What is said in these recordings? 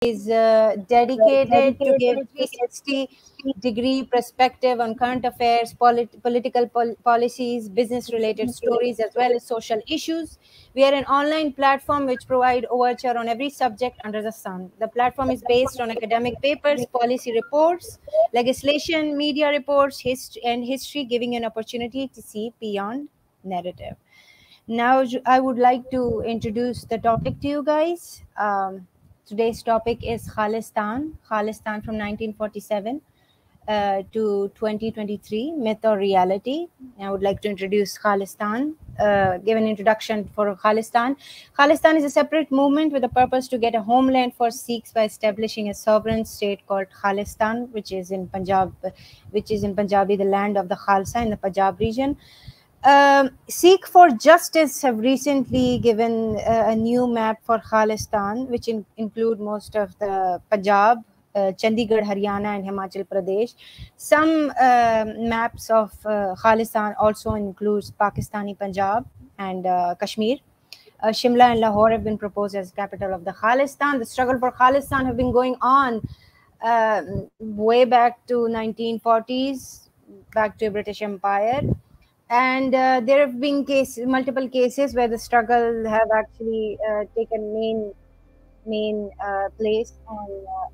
is dedicated to give 360-degree perspective on current affairs, political policies, business-related stories, as well as social issues. We are an online platform which provides overture on every subject under the sun. The platform is based on academic papers, policy reports, legislation, media reports, history, giving an opportunity to see beyond narrative. Now, I would like to introduce the topic to you guys. Today's topic is Khalistan from 1947 to 2023, myth or reality. I would like to introduce Khalistan, give an introduction for Khalistan. Khalistan is a separate movement with a purpose to get a homeland for Sikhs by establishing a sovereign state called Khalistan, which is in Punjabi, the land of the Khalsa in the Punjab region. Sikh for Justice have recently given a new map for Khalistan, which include most of the Punjab, Chandigarh, Haryana, and Himachal Pradesh. Some maps of Khalistan also includes Pakistani Punjab and Kashmir. Shimla and Lahore have been proposed as capital of the Khalistan. The struggle for Khalistan have been going on way back to 1940s, back to British Empire. And there have been multiple cases where the struggle have actually taken main place, and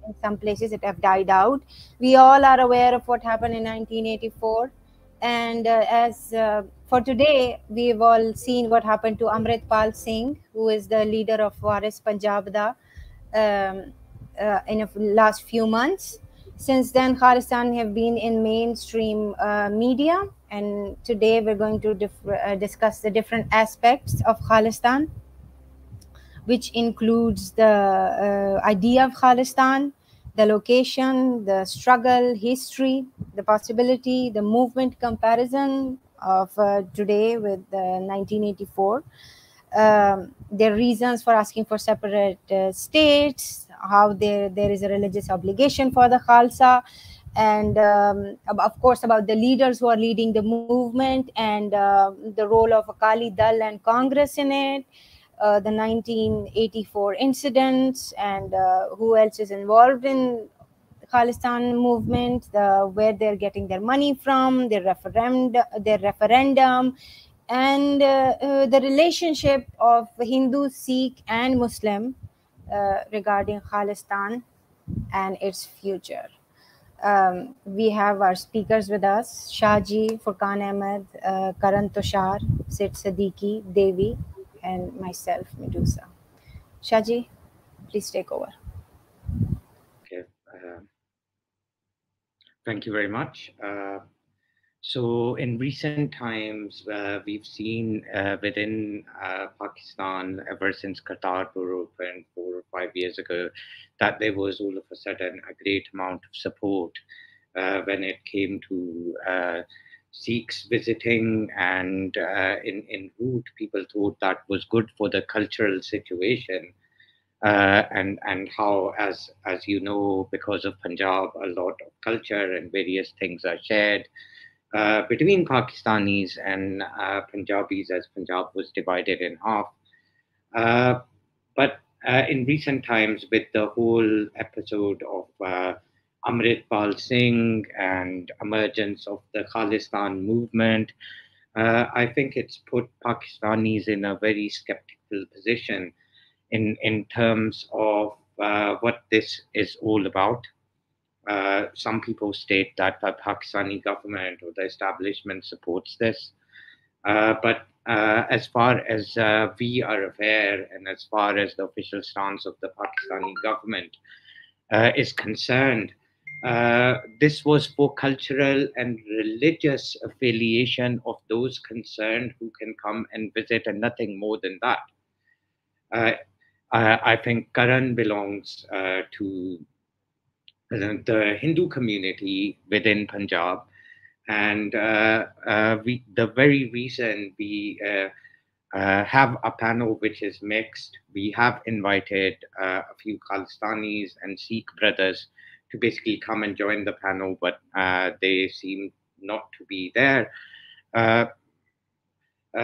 in some places it have died out. We all are aware of what happened in 1984, and as for today, we've all seen what happened to Amritpal Singh, who is the leader of Waris Punjab in the last few months. Since then, Khalistan have been in mainstream media, and today we're going to discuss the different aspects of Khalistan, which includes the idea of Khalistan, the location, the struggle, history, the possibility, the movement comparison of today with 1984, their reasons for asking for separate states, how there is a religious obligation for the Khalsa, and of course about the leaders who are leading the movement, and the role of Akali Dal and Congress in it, the 1984 incidents, and who else is involved in the Khalistan movement, where they're getting their money from, their referendum, and the relationship of Hindu, Sikh, and Muslim regarding Khalistan and its future. We have our speakers with us: Shahji, Furqan Ahmed, Karan Tushar, Sid Siddiqui, Devi, and myself, Medusa. Shahji, please take over. Okay. Thank you very much. So in recent times, we've seen within Pakistan, ever since Kartarpur opened 4 or 5 years ago, that there was all of a sudden a great amount of support when it came to Sikhs visiting, and in route, people thought that was good for the cultural situation. And how, as you know, because of Punjab, a lot of culture and various things are shared between Pakistanis and Punjabis, as Punjab was divided in half. But in recent times, with the whole episode of Amritpal Singh and emergence of the Khalistan movement, I think it's put Pakistanis in a very skeptical position in terms of what this is all about. Some people state that the Pakistani government or the establishment supports this. But as far as we are aware, and as far as the official stance of the Pakistani government is concerned, this was for cultural and religious affiliation of those concerned who can come and visit, and nothing more than that. I think Karan belongs to the Hindu community within Punjab, and the very reason we have a panel which is mixed, we have invited a few Khalistanis and Sikh brothers to basically come and join the panel, but they seem not to be there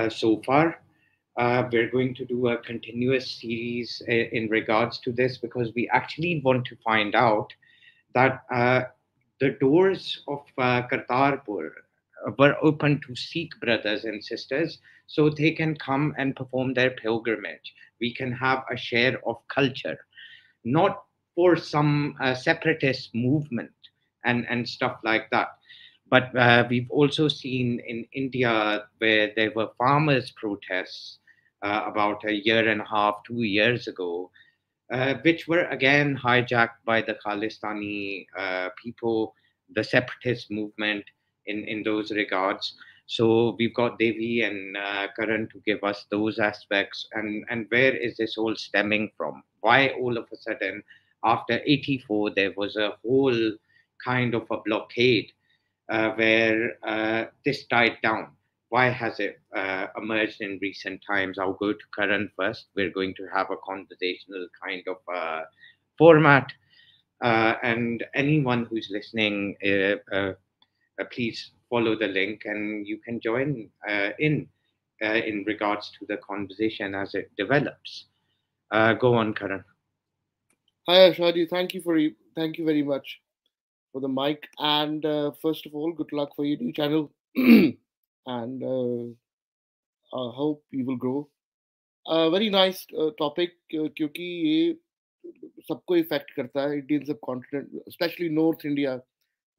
so far. We're going to do a continuous series in regards to this because we actually want to find out that the doors of Kartarpur were open to Sikh brothers and sisters so they can come and perform their pilgrimage. We can have a share of culture, not for some separatist movement and stuff like that. But we've also seen in India where there were farmers' protests about a year and a half, 2 years ago, which were again hijacked by the Khalistani people, the separatist movement in those regards. So we've got Devi and Karan to give us those aspects and where is this all stemming from? Why all of a sudden after 84 there was a whole kind of a blockade where this died down. Why has it emerged in recent times? I'll go to Karan first. We're going to have a conversational kind of format. And anyone who's listening, please follow the link and you can join in regards to the conversation as it develops. Go on, Karan. Hi, Ashadi. Thank you very much for the mic. And first of all, good luck for your new channel. And I hope you will grow. Very nice topic क्योंकि ये सबको effect करता है Indian सब continent specially north India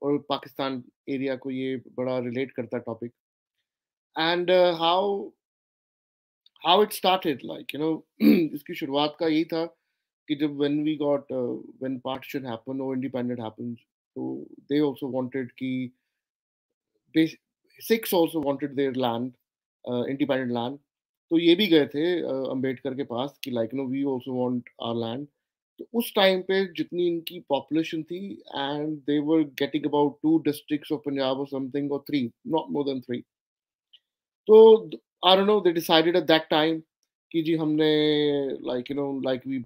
और Pakistan area को ये बड़ा रिलेट करता है topic and how it started like इसकी शुरुआत का यही था कि जब व्हेन पार्टीशन हैपन और इंडिपेंडेंट हैपन तो दे आल्सो वांटेड कि Sikhs also wanted their land independent land तो ये भी गए थे अंबेडकर के पास कि like we also want our land तो उस टाइम पे जितनी इनकी पॉपुलेशन थी and they were getting about 2 districts of Punjab और समथिंग और 3 नॉट मोर देन 3 तो I don't know they decided at that time कि जी हमने like we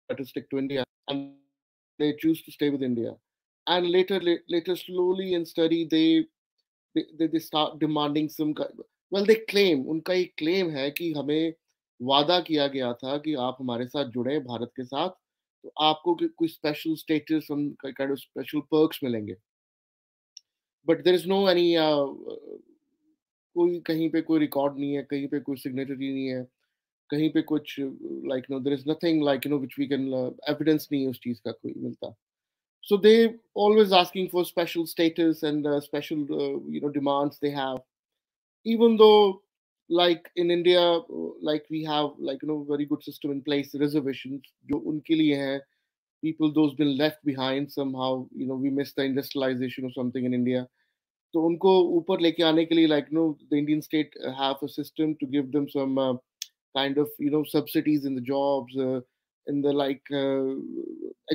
better stick to India and they choose to stay with India and later slowly and steady they start demanding some well they claim उनका एक claim है कि हमें वादा किया गया था कि आप हमारे साथ जुड़े भारत के साथ तो आपको कोई special status kind of special perks मिलेंगे but there is no any कोई कहीं पे कोई रिकॉर्ड नहीं है कहीं पे कोई सिग्नेचरी नहीं है कहीं पे कुछ like there is nothing like which we can evidence नहीं है उस चीज का कोई मिलता so they always asking for special status and special demands they have even though like in India like we have like very good system in place reservations jo unke liye hai people those been left behind somehow we missed the industrialization or something in India तो उनको ऊपर लेके आने के लिए like the Indian state have a system to give them some kind of subsidies in the jobs in the like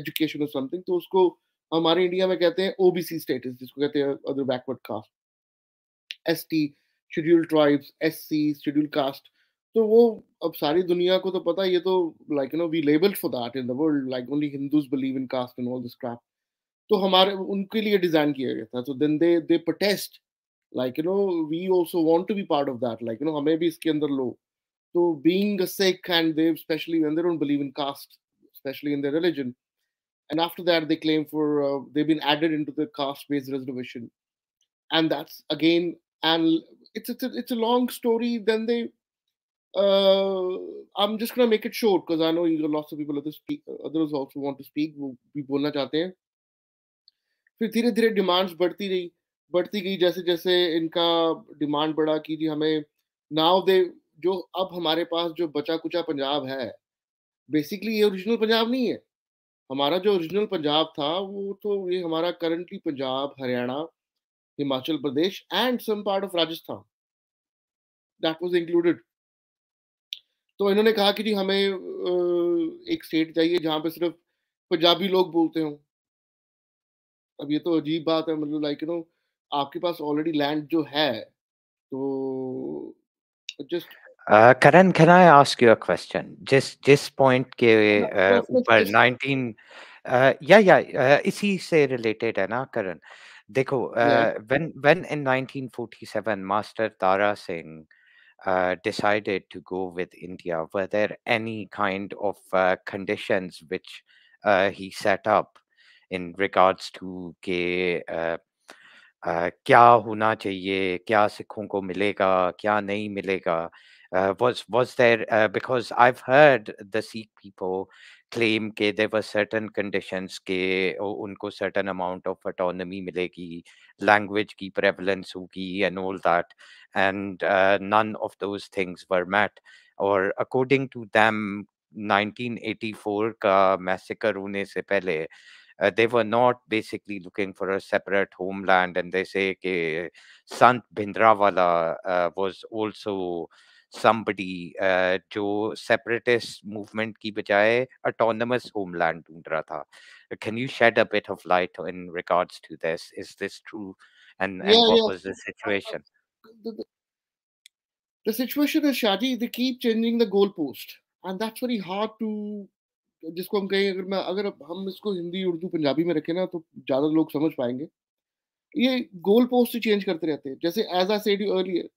education or something तो उसको हमारे इंडिया में कहते हैं ओबीसी स्टेटस जिसको कहते हैं other backward caste ST scheduled tribes SC scheduled caste तो वो अब सारी दुनिया को तो पता है ये तो like we labelled for that in the world like only Hindus believe in caste and all this crap तो हमारे उनके लिए डिजाइन किया गया था तो then they protest like we also want to be part of that like हमें भी इसके अंदर लो तो being a Sikh and they especially when they don't believe in caste especially in their religion and after that they claim for they've been added into the caste based reservation and that's again and it's a long story then they I'm just gonna make it short because I know you got lots of people others also want to speak वो भी बोलना चाहते हैं फिर धीरे धीरे demands बढ़ती गई जैसे जैसे इनका डिमांड बढ़ा कि जी हमें नाउ दे जो अब हमारे पास जो बचा कुचा पंजाब है बेसिकली ये ओरिजिनल पंजाब नहीं है हमारा जो ओरिजिनल पंजाब था वो तो ये हमारा currently Punjab Haryana Himachal Pradesh and some part of Rajasthan that was included तो इन्होंने कहा कि जी हमें एक स्टेट चाहिए जहाँ पे सिर्फ पंजाबी लोग बोलते हों अब ये तो अजीब बात है मतलब लाइक आपके पास ऑलरेडी लैंड जो है तो just Karan, can I ask you a question? Just point के ऊपर 19 इसी से related है ना Karan. देखो when in 1947 Master Tara Singh decided to go with India, were there any kind of conditions which he set up in regards to के क्या होना चाहिए, क्या सिखों को मिलेगा, क्या नहीं मिलेगा? Was there because I've heard the Sikh people claim कि there were certain conditions कि उनको certain amount of autonomy मिलेगी, language की prevalence होगी and all that, and none of those things were met. Or according to them, 1984 का massacre होने से पहले they were not basically looking for a separate homeland, and they say कि Sant Bhindranwala was also somebody जो separatist movement की बजाय autonomous homeland ढूंढ रहा था. Can you shed a bit of light in regards to this? Is this true? And Yeah, what yeah. was the situation? The, the situation is, Shaji, they keep changing the goalpost, and that's very hard to. जिसको हम कहें, अगर हम इसको हिंदी उर्दू पंजाबी में रखें ना तो ज्यादा लोग समझ पाएंगे. ये गोल पोस्ट ही चेंज करते रहते हैं. जैसे एज आई सेड अर्लियर,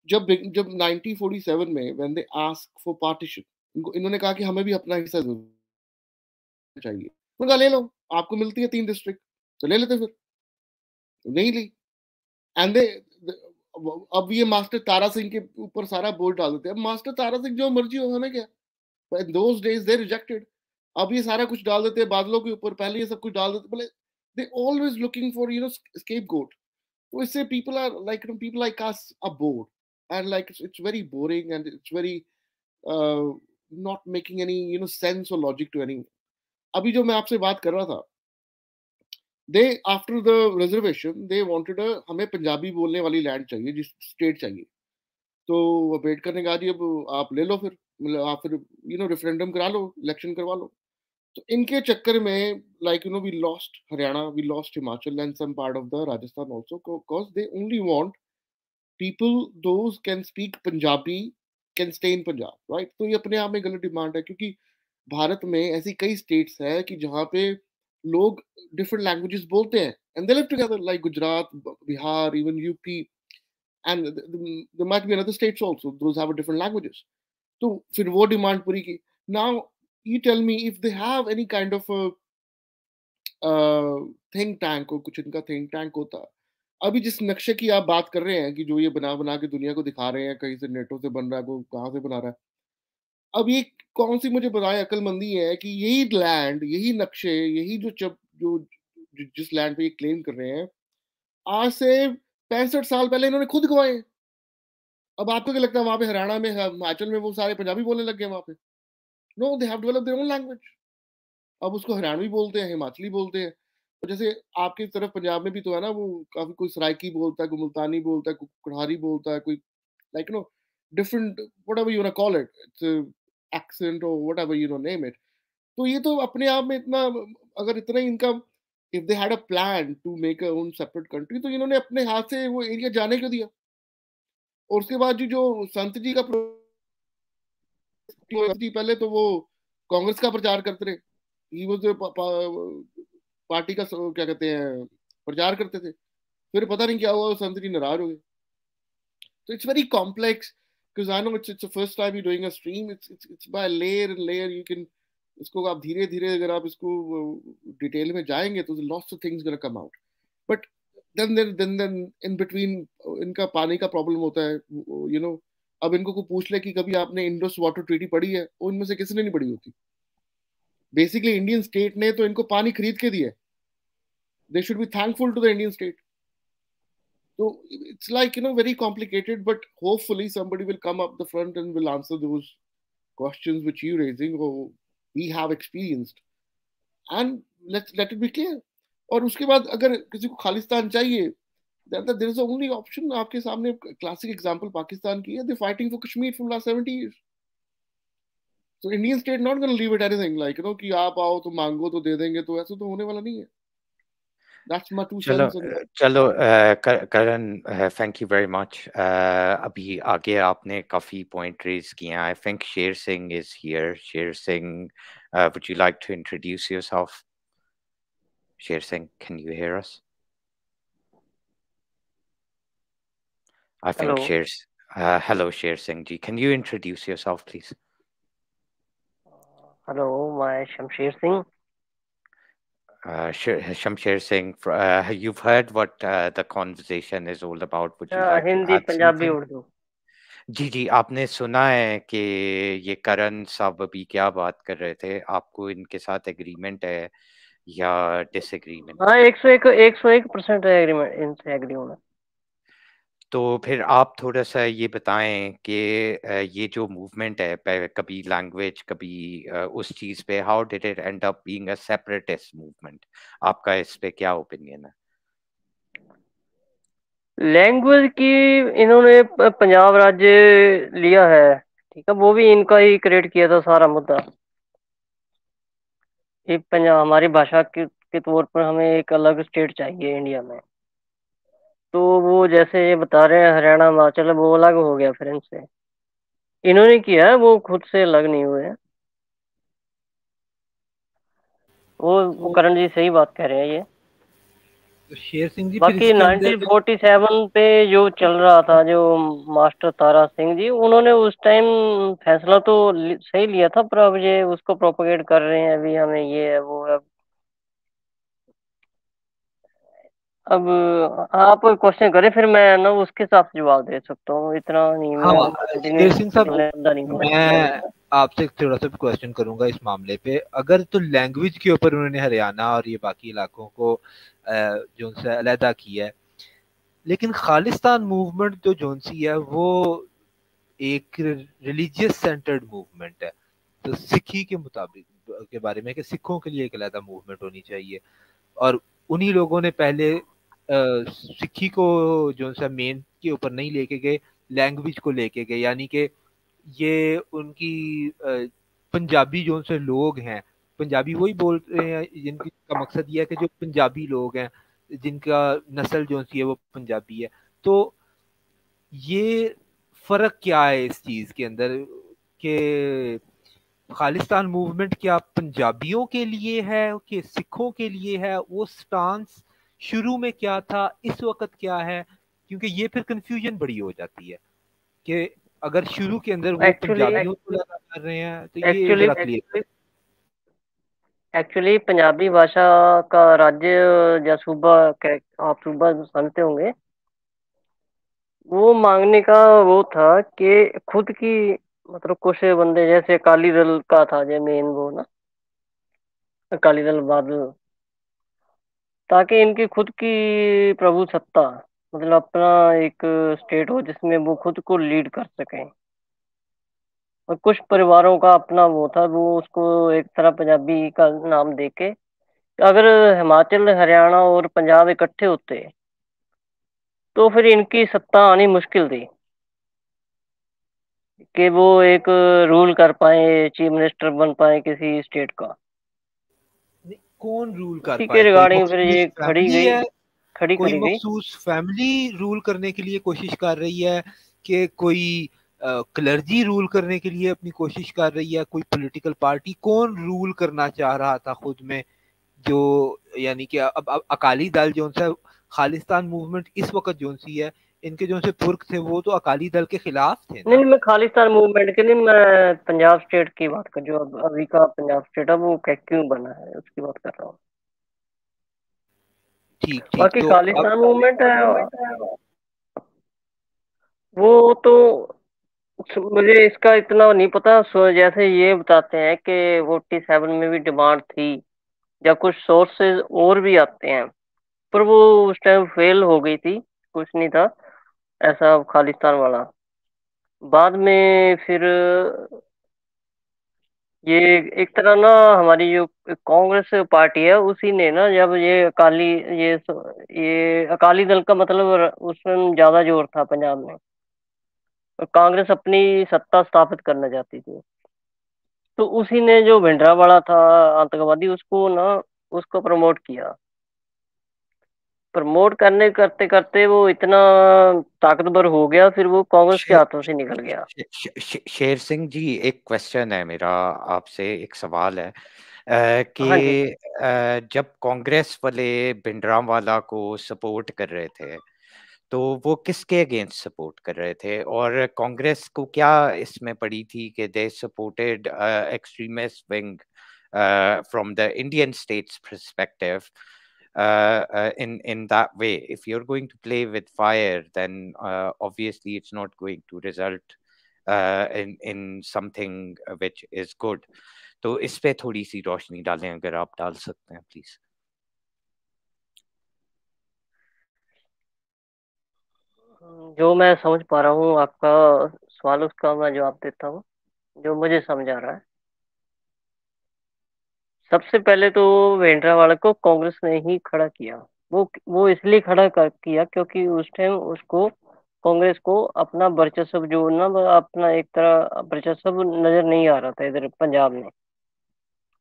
जब जब 1947 में when they ask for partition, इन्होंने कहा कि हमें भी अपना हिस्सा चाहिए. उन्होंने कहा ले लो, आपको मिलती है 3 डिस्ट्रिक्ट तो ले लेते, फिर नहीं ली. एंड दे अब ये मास्टर तारा सिंह के ऊपर सारा बोल डाल देते हैं. अब मास्टर तारा सिंह जो मर्जी हो, हमें क्या. In those days they rejected. अब ये सारा कुछ डाल देते हैं बादलों के ऊपर. पहले ये सब कुछ डाल देते, बोले they always looking for scapegoat. तो इससे people are like, people like us are bored, and like it's very boring, and it's very uh, not making any sense or logic to anyone. अभी जो मैं आपसे बात कर रहा था, they after the reservation they wanted हमें पंजाबी बोलने वाली लैंड चाहिए, जिस स्टेट चाहिए. तो अम्बेडकर ने कहा जी अब आप ले लो, फिर मतलब आप फिर रेफरेंडम करा लो, इलेक्शन करवा लो. तो इनके चक्कर में like we lost Haryana, we lost Himachal and some part of the Rajasthan also, because they only want people those can speak Punjabi can stay in Punjab, right? तो ये अपने आप में गलत डिमांड है, क्योंकि भारत में ऐसी कई स्टेट्स है कि जहाँ पे लोग डिफरेंट लैंग्वेजेस बोलते हैं, and they live together, like Gujarat, Bihar, even UP, and there might be another states also those have a different languages. तो फिर वो डिमांड पूरी की. Now you tell me, if they have any kind of a think tank हो, कुछ इनका think tank होता. अभी जिस नक्शे की आप बात कर रहे हैं कि जो ये बना बना के दुनिया को दिखा रहे हैं, कहीं से नेटो से बन रहा है, को कहाँ से बना रहा है, अब ये कौन सी मुझे बताए अकलमंदी है कि यही लैंड, यही नक्शे, यही जिस लैंड पे ये क्लेम कर रहे हैं, आज से 65 साल पहले इन्होंने खुद गवाए. अब आपको क्या लगता है वहां पे हरियाणा में, हिमाचल में वो सारे पंजाबी बोलने लग गए वहां पे? No, they have developed their own language. अब उसको हरियाणवी बोलते हैं, हिमाचली बोलते हैं. तो जैसे आपकी तरफ पंजाब में भी तो है ना, वो काफी कोई सराइकी बोलता है, कोई मुल्तानी बोलता है, कोई कुठारी बोलता है, कोई like different whatever you want to call it, it's accent और व्हाटएवर नेम इट. तो ये तो अपने आप में इतना, अगर इतना ही इनका, if they had a plan to make a own separate country, तो इन्होंने अपने हाथ से वो एरिया जाने क्यों दिया? और उसके बाद जो संत जी का जी, पहले तो वो कांग्रेस का प्रचार करते रहे. ही वाज पार्टी का क्या कहते हैं, प्रचार करते थे. फिर पता नहीं क्या हुआ, संत जी नाराज हो गए. तो it's very complex, because I know it's the first time you're doing a stream. It's by layer and layer. You can इसको आप धीरे धीरे अगर आप इसको डिटेल में जाएंगे तो lots of things gonna come out. But then in between इनका पानी का प्रॉब्लम होता है. अब इनको को पूछ ले कि कभी आपने इंडस वाटर ट्रीटी पढ़ी है, वो इनमें से किसी ने नहीं पढ़ी होती. बेसिकली इंडियन स्टेट ने तो इनको पानी खरीद के दिया. They should be thankful to the Indian state. So it's like very complicated, but hopefully somebody will come up the front and will answer those questions which you're raising or we have experienced, and let it be clear. और उसके बाद अगर किसी को खालिस्तान चाहिए, then there is only option आपके सामने. Classic example Pakistan की है. They're fighting for Kashmir from last 70 years. So Indian state not going to leave it anything like कि आप आओ तो मांगो तो दे देंगे, तो ऐसा तो होने वाला नहीं है. That's my 2 चलो cents on that. चलो करण, थैंक यू वेरी मच. अभी आगे आपने काफ़ी पॉइंट रेज किए हैं. I think Sher Singh is here. Sher Singh, would you like to introduce yourself? Sher Singh, can you hear us? I think Hello. Sher's Hello, Sher Singh ji. Can you introduce yourself, please? Hello, my Shamsher Singh. Shamsher Singh, you've heard what the conversation is all about. Would you like to Hindi, add Punjabi, something? Urdu. जी जी, आपने सुना है कि ये करण साहब अभी क्या बात कर रहे थे? आपको इनके साथ एग्रीमेंट है या डिसएग्रीमेंट? हाँ, 101% एग्रीमेंट इनसे एग्री होना। तो फिर आप थोड़ा-सा ये बताएँ कि ये जो मूवमेंट है कभी लैंग्वेज कभी उस चीज़ पे how did it and up being a separatist movement? आपका इस पे क्या ओपिनियन है? लैंग्वेज की इन्होंने पंजाब राज्य लिया है, ठीक है, वो भी इनका ही क्रिएट किया था सारा मुद्दा। ये पंजाब हमारी भाषा के तौर पर हमें एक अलग स्टेट चाहिए इंडिया में। तो वो जैसे ये बता रहे हैं हरियाणा हिमाचल वो अलग हो गया फिर इनसे। इन्होंने किया है, वो खुद से अलग नहीं हुए हैं। वो करण जी सही बात कह रहे हैं ये। शेर सिंह जी, फिर बाकी इसके अंदर 1947 पे जो चल रहा था, जो मास्टर तारा सिंह जी, उन्होंने उस टाइम फैसला तो सही लिया था, पर अब ये उसको प्रोपोगेट कर रहे हैं, अभी हमें ये है वो है। अब आप क्वेश्चन करें, फिर मैं ना उसके हिसाब से जवाब दे सकता हूँ, इतना नहीं मैं हाँ, शेर सिंह साहब, बंदा नहीं हूँ। मैं आपसे थोड़ा सा क्वेश्चन करूंगा इस मामले पे। अगर तो लैंग्वेज के ऊपर उन्होंने हरियाणा और ये बाकी इलाकों को जो उनसे अलहदा किया है, लेकिन खालिस्तान मूवमेंट जो जोनसी है वो एक रिलीजियस सेंटर्ड मूवमेंट है। तो सिखी के मुताबिक के बारे में कि सिखों के लिए एक अलहदा मूवमेंट होनी चाहिए, और उन्हीं लोगों ने पहले सिखी को जो सा मेन के ऊपर नहीं लेके गए, लैंग्वेज को लेके गए। यानी कि ये उनकी पंजाबी जो से लोग हैं, पंजाबी वही बोल रहे हैं जिनकी का मकसद ये है कि जो पंजाबी लोग हैं जिनका नस्ल जो सी है वो पंजाबी है। तो ये फर्क क्या है इस चीज के अंदर कि खालिस्तान मूवमेंट क्या पंजाबियों के लिए है कि सिखों के लिए है? वो स्टांस शुरू में क्या था, इस वक्त क्या है? क्योंकि ये फिर कंफ्यूजन बड़ी हो जाती है कि अगर शुरू के अंदर वो पंजाबियों को लगा कर रहे हैं तो ये जरा क्लियर। एक्चुअली पंजाबी भाषा का राज्य या सूबा, आप सूबा समझते होंगे, वो मांगने का वो था कि खुद की, मतलब कुछ बंदे जैसे अकाली दल का था जो मेन वो ना, अकाली दल बादल, ताकि इनकी खुद की प्रभु सत्ता, मतलब अपना एक स्टेट हो जिसमें वो खुद को लीड कर सकें। और कुछ परिवारों का अपना वो था, वो उसको एक तरह पंजाबी का नाम देके, अगर हिमाचल हरियाणा और पंजाब इकट्ठे होते तो फिर इनकी सत्ता आनी मुश्किल थी कि वो एक रूल कर पाए, चीफ मिनिस्टर बन पाए किसी स्टेट का। कौन रूल कर इसी के पाए? कोई रिगार्डिंग फिर ये मखसूस फैमिली है? कोई खड़ी गई। मखसूस फैमिली रूल करने के लिए कोशिश कर रही है कि कोई क्लर्जी रूल करने के लिए अपनी कोशिश कर रही है? कोई पॉलिटिकल पार्टी? कौन रूल करना चाह रहा था खुद में? जो यानी कि अब अकाली दल जो सा खालिस्तान मूवमेंट इस वक्त जो सी है, इनके जो से पुरख थे वो तो अकाली दल के खिलाफ थे ना? नहीं, मैं खालिस्तान मूवमेंट के लिए मैं पंजाब स्टेट की बात कर, जो अभी का पंजाब स्टेट है वो क्यों बना है उसकी बात कर रहा हूँ। ठीक ठीक। बाकी तो खालिस्तान मूवमेंट है वो तो मुझे इसका इतना नहीं पता। जैसे ये बताते हैं कि 47 में भी डिमांड थी, या कुछ सोर्सेज और भी आते हैं, पर वो उस टाइम फेल हो गई थी, कुछ नहीं था ऐसा खालिस्तान वाला। बाद में फिर ये एक तरह ना, हमारी जो कांग्रेस पार्टी है उसी ने ना, जब ये अकाली दल का मतलब उसमें ज्यादा जोर था पंजाब में, और कांग्रेस अपनी सत्ता स्थापित करना चाहती थी, तो उसी ने जो भिंडरावाला था आतंकवादी, उसको ना उसको प्रमोट किया। प्रमोट करने करते करते वो इतना ताकतवर हो गया, फिर वो कांग्रेस के हाथों से निकल गया। शेर सिंह जी, एक क्वेश्चन है मेरा आपसे, एक सवाल है हाँ जी। कि जब कांग्रेस वाले भिंडरावाला को सपोर्ट कर रहे थे तो वो किसके अगेंस्ट सपोर्ट कर रहे थे, और कांग्रेस को क्या इसमें पड़ी थी कि they supported extremist wing from the Indian state's perspective in that way. If you're going to play with fire, then obviously it's not going to result in something which is good. तो इस पे थोड़ी सी रोशनी डालें अगर आप डाल सकते हैं प्लीज। जो मैं समझ पा रहा हूँ आपका सवाल, उसका मैं जवाब देता हूँ जो मुझे समझ आ रहा है। सबसे पहले तो भेंडरावाला को कांग्रेस ने ही खड़ा किया। वो इसलिए खड़ा किया क्योंकि उस टाइम उसको, कांग्रेस को अपना वर्चस्व जो ना, अपना एक तरह वर्चस्व नजर नहीं आ रहा था इधर पंजाब में।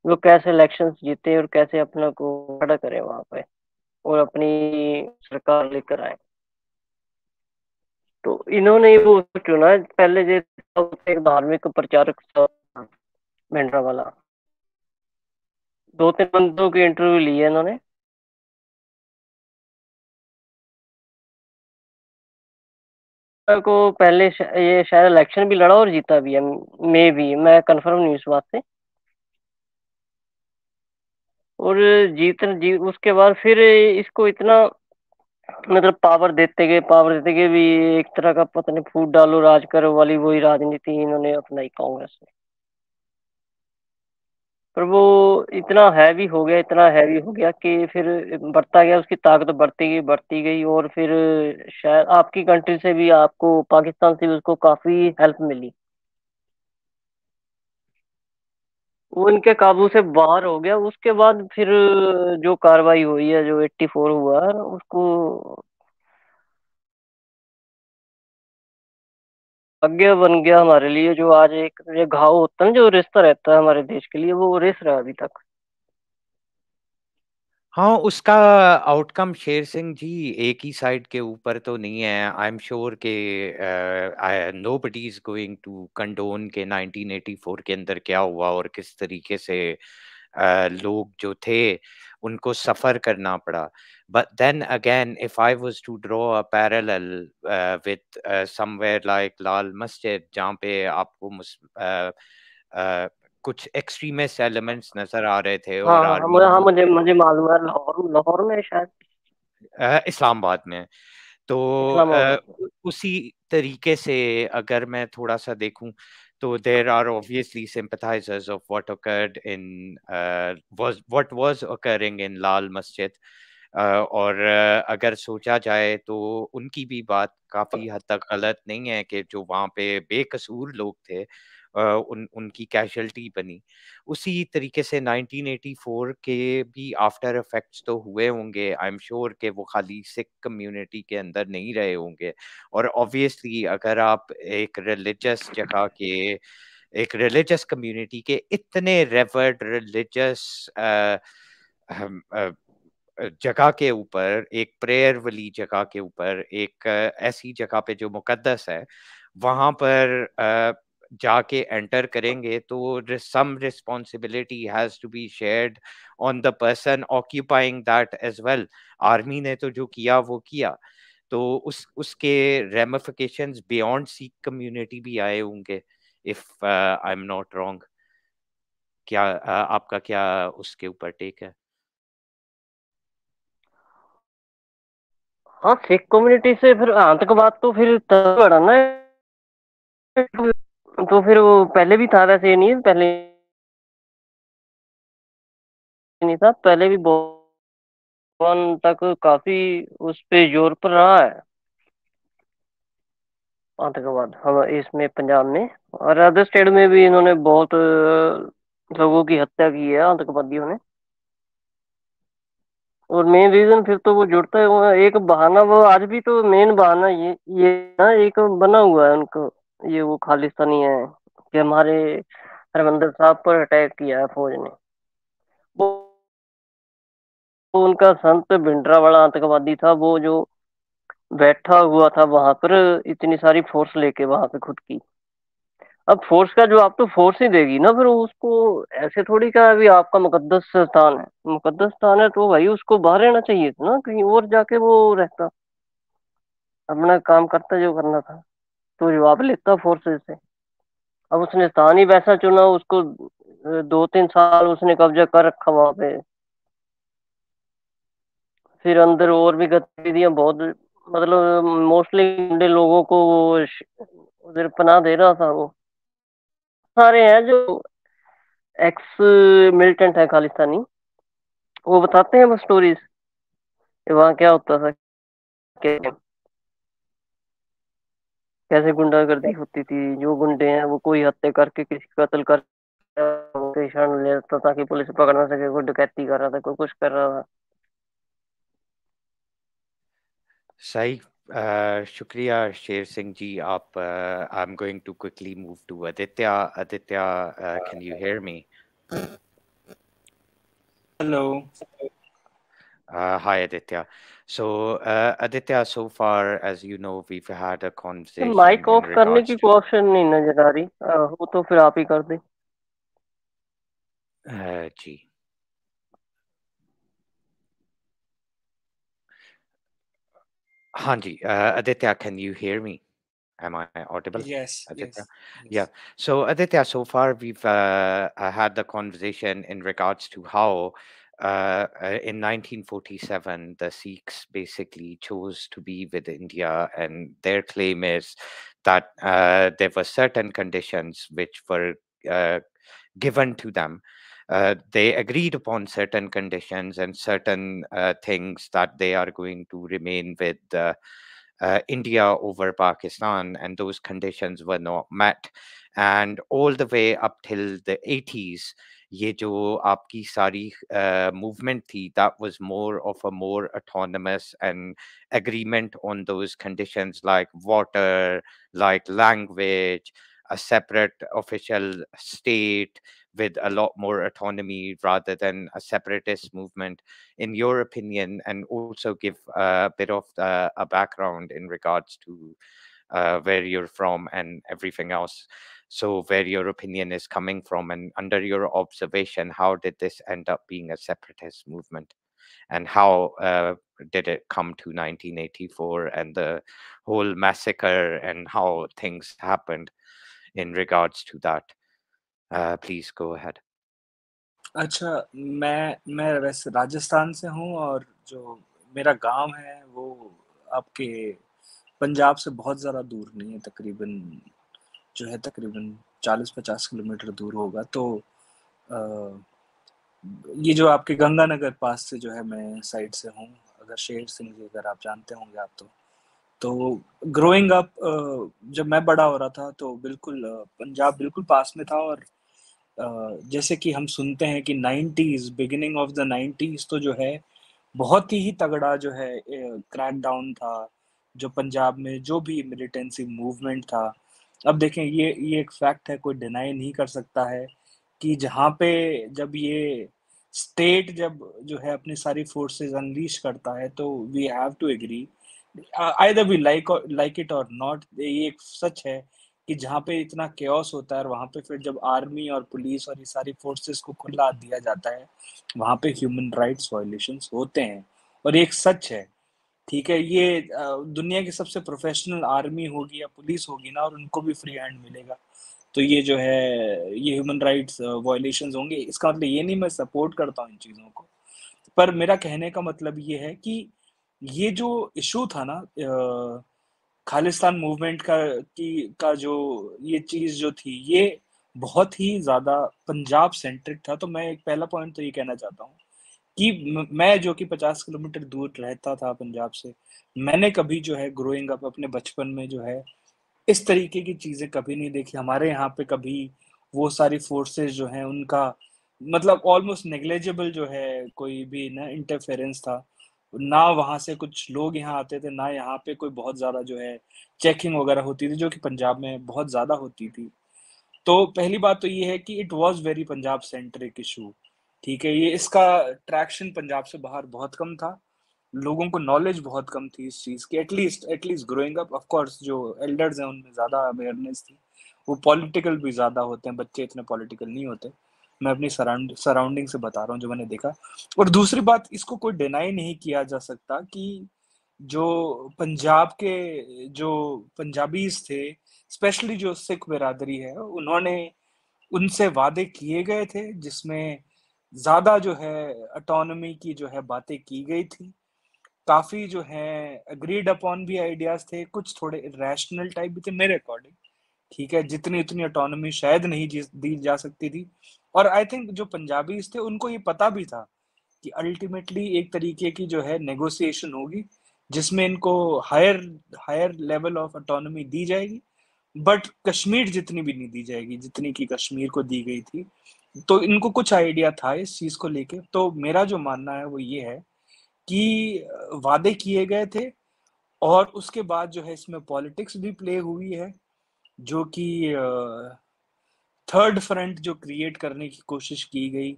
वो कैसे इलेक्शंस जीते और कैसे अपना को खड़ा करे वहां पे और अपनी सरकार लेकर आए। तो इन्होंने वो चुना पहले, जो एक धार्मिक प्रचारक था भेंडरावाला। 2-3 बंदों की इंटरव्यू ली है इन्होंने। को पहले ये शायद इलेक्शन भी लड़ा और जीता भी है, मे भी, मैं कंफर्म नहीं इस बात से। और उसके बाद फिर इसको इतना मतलब पावर देते गए भी, एक तरह का पता नहीं फूट डालो राज करो वाली वही राजनीति इन्होंने अपनाई कांग्रेस ने। पर वो इतना हैवी हो गया कि फिर बढ़ता गया, उसकी ताकत बढ़ती गई और फिर शायद आपकी कंट्री से भी, आपको पाकिस्तान से भी उसको काफी हेल्प मिली। वो इनके काबू से बाहर हो गया। उसके बाद फिर जो कार्रवाई हुई है, जो 84 हुआ है, उसको भाग्य बन गया हमारे लिए। जो आज एक ये घाव होता है ना, जो रिश्ता रहता है हमारे देश के लिए, वो रिस रहा है अभी तक। हाँ, उसका आउटकम शेर सिंह जी एक ही साइड के ऊपर तो नहीं है। आई एम श्योर के nobody is going to condone के 1984 के अंदर क्या हुआ और किस तरीके से लोग जो थे उनको सफर करना पड़ा। But then again if I was to draw a parallel with somewhere like Lal Masjid, जहाँ पे आपको कुछ एक्सट्रीमिस्ट एलिमेंट्स नजर आ रहे थे हाँ और हाँ, आर्मी मुझे मुझे मालूम है, लाहौर में शायद, इस्लामाबाद में। तो इस्लामाबाद में। उसी तरीके से अगर मैं थोड़ा सा देखूं तो there are obviously sympathizers of what occurred in what was occurring in Lal Masjid. और अगर सोचा जाए तो उनकी भी बात काफी हद तक गलत नहीं है कि जो वहाँ पे बेकसूर लोग थे उनकी कैजुअल्टी बनी। उसी तरीके से 1984 के भी आफ्टर इफेक्ट्स तो हुए होंगे। आई एम श्योर कि वो खाली सिख कम्युनिटी के अंदर नहीं रहे होंगे। और ऑब्वियसली अगर आप एक रिलीजियस कम्युनिटी के इतने रेवर्ड रिलीजियस जगह के ऊपर, एक प्रेयर वाली जगह के ऊपर, एक ऐसी जगह पे जो मुकद्दस है, वहां पर जाके एंटर करेंगे तो some responsibility has to be shared on the person occupying that as well. Army ने तो जो किया वो किया, तो उसके रेमिफिकेशंस बियॉन्ड सिख कम्युनिटी भी आए होंगे, if I am not wrong. क्या आपका क्या उसके ऊपर टेक है? हाँ, सिख कम्युनिटी से फिर आतंकवाद तो फिर तब बढ़ा ना। तो फिर वो पहले भी था, वैसे ये नहीं है, पहले नहीं था, पहले भी बहुत तक काफी उस पे जोर पर रहा है आतंकवाद, हम इसमें पंजाब में और अदर स्टेट में भी इन्होंने बहुत लोगों की हत्या की है आतंकवादियों ने। और मेन रीजन फिर तो वो जुड़ता है, वो एक बहाना, वो आज भी तो मेन बहाना ये ना एक बना हुआ है उनको, ये वो खालिस्तानी है कि हमारे हरमंदिर साहब पर अटैक किया है फौज ने। वो उनका संत भिंडरावाला आतंकवादी था, वो जो बैठा हुआ था वहां पर इतनी सारी फोर्स लेके वहां पे खुद की। अब फोर्स का जवाब तो फोर्स ही देगी ना, फिर उसको ऐसे थोड़ी कहा अभी आपका मुकद्दस स्थान है, मुकद्दस स्थान है तो भाई उसको बाहर रहना चाहिए था ना, कहीं और जाके वो रहता। अपना काम करता जो करना था, तो जवाब लेता फोर्सेस से। अब उसने स्थान ही वैसा चुना, उसको 2-3 साल उसने कब्जा कर रखा वहां पे। फिर अंदर और भी गतिविधियां बहुत, मतलब मोस्टली लोगों को वो उधर पनाह दे रहा था। वो सारे हैं जो एक्स मिलिटेंट है खालिस्तानी, वो बताते हैं वो स्टोरीज कि वहाँ क्या होता था, कैसे गुंडागर्दी होती थी। जो गुंडे हैं वो कोई हत्या करके, किसी कत्ल करके क्षण ले लेता ताकि पुलिस पकड़ ना सके। कोई डकैती कर रहा था, कोई कुछ कर रहा था। सही। शुक्रिया शेर सिंह जी। आप I am going to quickly move to Aditya. Aditya, can you hear me? Hello. Hi Aditya. So Aditya, so far as you know, we've had a conversation mic in off करने की regards कोई to ऑप्शन नहीं नजर आ रही। वो तो फिर आप ही कर दे। जी। हाँ जी, Aditya, can you hear me? Am I audible, Yes, Aditya? yes, Yeah. yes. So Aditya, so far we've had the conversation in regards to how in 1947 the Sikhs basically chose to be with India, and their claim is that there were certain conditions which were uh, given to them. They agreed upon certain conditions and certain things that they are going to remain with India over Pakistan, and those conditions were not met. And all the way up till the 80s, ये जो आपकी सारी movement थी, that was more of a more autonomous and agreement on those conditions like water, like language, a separate official state with a lot more autonomy rather than a separatist movement. In your opinion, and also give a bit of a background in regards to where you're from and everything else. So, where your opinion is coming from, and under your observation, how did this end up being a separatist movement? And how did it come to 1984 and the whole massacre and how things happened in regards to that? Please go ahead. अच्छा, मैं वैसे राजस्थान से हूँ, और जो मेरा गांव है वो आपके पंजाब से बहुत ज़्यादा दूर नहीं है। तकरीबन 40-50 किलोमीटर दूर होगा। तो अ, ये जो आपके गंगानगर पास से जो है, मैं साइड से हूँ। अगर शेर सिंह जी अगर आप जानते होंगे आप तो ग्रोइंग अप जब मैं बड़ा हो रहा था तो बिल्कुल पंजाब बिल्कुल पास में था। और जैसे कि हम सुनते हैं कि 90s, beginning of the 90s तो जो है बहुत ही तगड़ा जो है क्रैकडाउन था, जो पंजाब में जो भी मिलिटेंसी मूवमेंट था। अब देखें, ये एक फैक्ट है, कोई डिनाई नहीं कर सकता है कि जहाँ पे जब ये स्टेट जब जो है अपनी सारी फोर्सेस अनलीश करता है, तो we have to agree, either we like it और नॉट। ये एक सच है कि जहाँ पे इतना केओस होता है, और वहाँ पे फिर जब आर्मी और पुलिस और ये सारी फोर्सेस को खुला हाथ दिया जाता है, वहाँ पे ह्यूमन राइट्स वायलेशंस होते हैं। और ये एक सच है, ठीक है। ये दुनिया की सबसे प्रोफेशनल आर्मी होगी या पुलिस होगी ना, और उनको भी फ्री हैंड मिलेगा, तो ये जो है ये ह्यूमन राइट्स वायलेशंस होंगे। इसका मतलब ये नहीं मैं सपोर्ट करता हूँ इन चीज़ों को, पर मेरा कहने का मतलब ये है कि ये जो इशू था ना, खालिस्तान मूवमेंट का जो ये चीज़ जो थी, ये बहुत ही ज़्यादा पंजाब सेंट्रिक था। तो मैं एक पहला पॉइंट तो ये कहना चाहता हूँ कि मैं जो कि 50 किलोमीटर दूर रहता था पंजाब से, मैंने कभी जो है ग्रोइंग अप अपने बचपन में जो है इस तरीके की चीज़ें कभी नहीं देखी। हमारे यहाँ पे कभी वो सारी फोर्सेस जो हैं उनका मतलब ऑलमोस्ट नेग्लिजिबल जो है कोई भी ना इंटरफेरेंस था। ना वहाँ से कुछ लोग यहाँ आते थे, ना यहाँ पे कोई बहुत ज़्यादा जो है चेकिंग वगैरह होती थी, जो कि पंजाब में बहुत ज़्यादा होती थी। तो पहली बात तो ये है कि it was very Punjab centric issue, ठीक है। ये इसका ट्रैक्शन पंजाब से बाहर बहुत कम था, लोगों को नॉलेज बहुत कम थी इस चीज़ की। At least growing up, of course जो एल्डर्स हैं उनमें ज़्यादा अवेयरनेस थी। वो पॉलिटिकल भी ज़्यादा होते हैं, बच्चे इतने पॉलिटिकल नहीं होते। मैं अपनी सराउंडिंग से बता रहा हूँ जो मैंने देखा। और दूसरी बात, इसको कोई डिनाई नहीं किया जा सकता कि जो पंजाब के जो पंजाबीज थे, स्पेशली जो सिख बिरादरी है, उन्होंने उनसे वादे किए गए थे जिसमें ज्यादा जो है ऑटोनॉमी की जो है बातें की गई थी। काफी जो है अग्रीड अपॉन भी आइडियाज थे, कुछ थोड़े रैशनल टाइप भी थे मेरे अकॉर्डिंग। ठीक है, जितनी उतनी ऑटोनॉमी शायद नहीं दी जा सकती थी। और आई थिंक जो पंजाबीज थे उनको ये पता भी था कि अल्टीमेटली एक तरीके की जो है नेगोशिएशन होगी जिसमें इनको higher higher level of autonomy दी जाएगी, बट कश्मीर जितनी भी नहीं दी जाएगी जितनी की कश्मीर को दी गई थी। तो इनको कुछ आइडिया था इस चीज को लेके। तो मेरा जो मानना है वो ये है कि वादे किए गए थे और उसके बाद जो है इसमें पॉलिटिक्स भी प्ले हुई है, जो कि थर्ड फ्रंट जो क्रिएट करने की कोशिश की गई।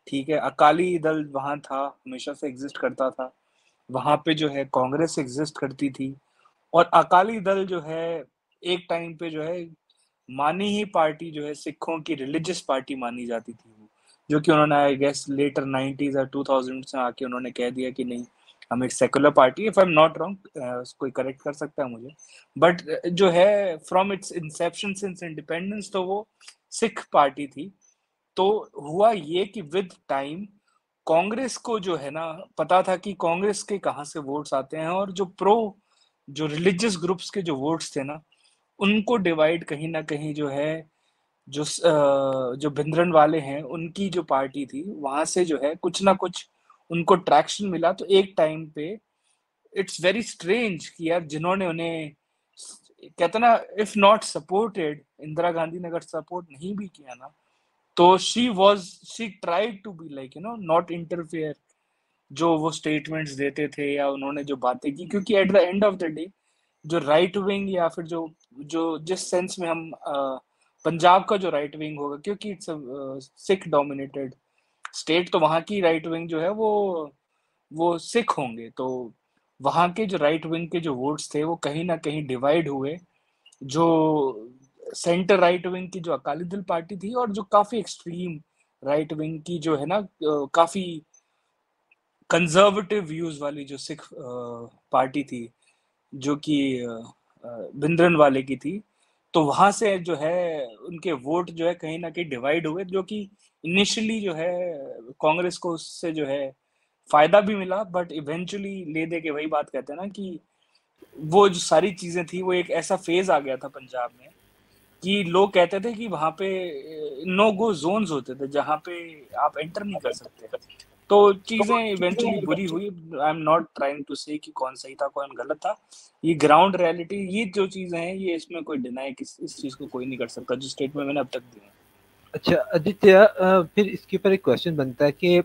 ठीक है, अकाली दल वहां था, हमेशा से एग्जिस्ट करता था, वहां पे जो है कांग्रेस एग्जिस्ट करती थी, और अकाली दल जो है एक टाइम पे जो है मानी ही पार्टी जो है सिखों की रिलीजियस पार्टी मानी जाती थी वो, जो कि उन्होंने आई गेस लेटर 90s और 2000 में आके उन्होंने कह दिया कि नहीं, हम एक secular party, if I am not wrong, कोई करेक्ट कर सकता है मुझे, बट जो है from its inception since independence तो वो सिख पार्टी थी। तो हुआ ये कि विद टाइम कांग्रेस को जो है ना पता था कि कांग्रेस के कहाँ से वोट्स आते हैं, और जो रिलीजियस ग्रुप्स के जो वोट्स थे ना उनको डिवाइड कहीं ना कहीं जो है जो भिंद्रन वाले हैं उनकी जो पार्टी थी वहां से जो है कुछ ना कुछ उनको ट्रैक्शन मिला। तो एक टाइम पे इट्स वेरी स्ट्रेंज कि यार जिन्होंने उन्हें कहते ना if not supported, Indira Gandhi ने अगर सपोर्ट नहीं भी किया ना, तो she tried to be like not interfere, जो वो स्टेटमेंट्स देते थे या उन्होंने जो बातें की, क्योंकि at the end of the day जो राइट विंग या फिर जो जो जिस सेंस में हम पंजाब का जो राइट विंग होगा, क्योंकि इट्स सिख डोमिनेटेड स्टेट, तो वहां की राइट विंग जो है वो सिख होंगे। तो वहां के जो राइट विंग के जो वोट्स थे वो कहीं ना कहीं डिवाइड हुए, जो सेंटर राइट विंग की जो अकाली दल पार्टी थी और जो काफी एक्सट्रीम राइट विंग की जो है ना काफी कंजर्वेटिव व्यूज वाली जो सिख पार्टी थी, जो कि भिंद्रन वाले की थी। तो वहां से जो है उनके वोट जो है कहीं ना कहीं डिवाइड हुए, जो कि इनिशियली जो है कांग्रेस को उससे जो है फायदा भी मिला, बट इवेंचुअली ले दे के वही बात कहते हैं ना कि वो जो सारी चीजें थी वो एक ऐसा फेज आ गया था पंजाब में कि लोग कहते थे कि वहां पे नो गो जोन्स होते थे जहां पे आप एंटर नहीं कर सकते। तो चीजें इवेंचुअली बुरी हुई। I am not trying to say कि कौन सही था कौन गलत था, ये ग्राउंड रियलिटी, ये जो चीजें हैं ये इसमें कोई डिनाई इस चीज को कोई नहीं कर सकता जो स्टेटमेंट मैंने अब तक दिए। अच्छा आदित्य, फिर इसके ऊपर एक क्वेश्चन बनता है कि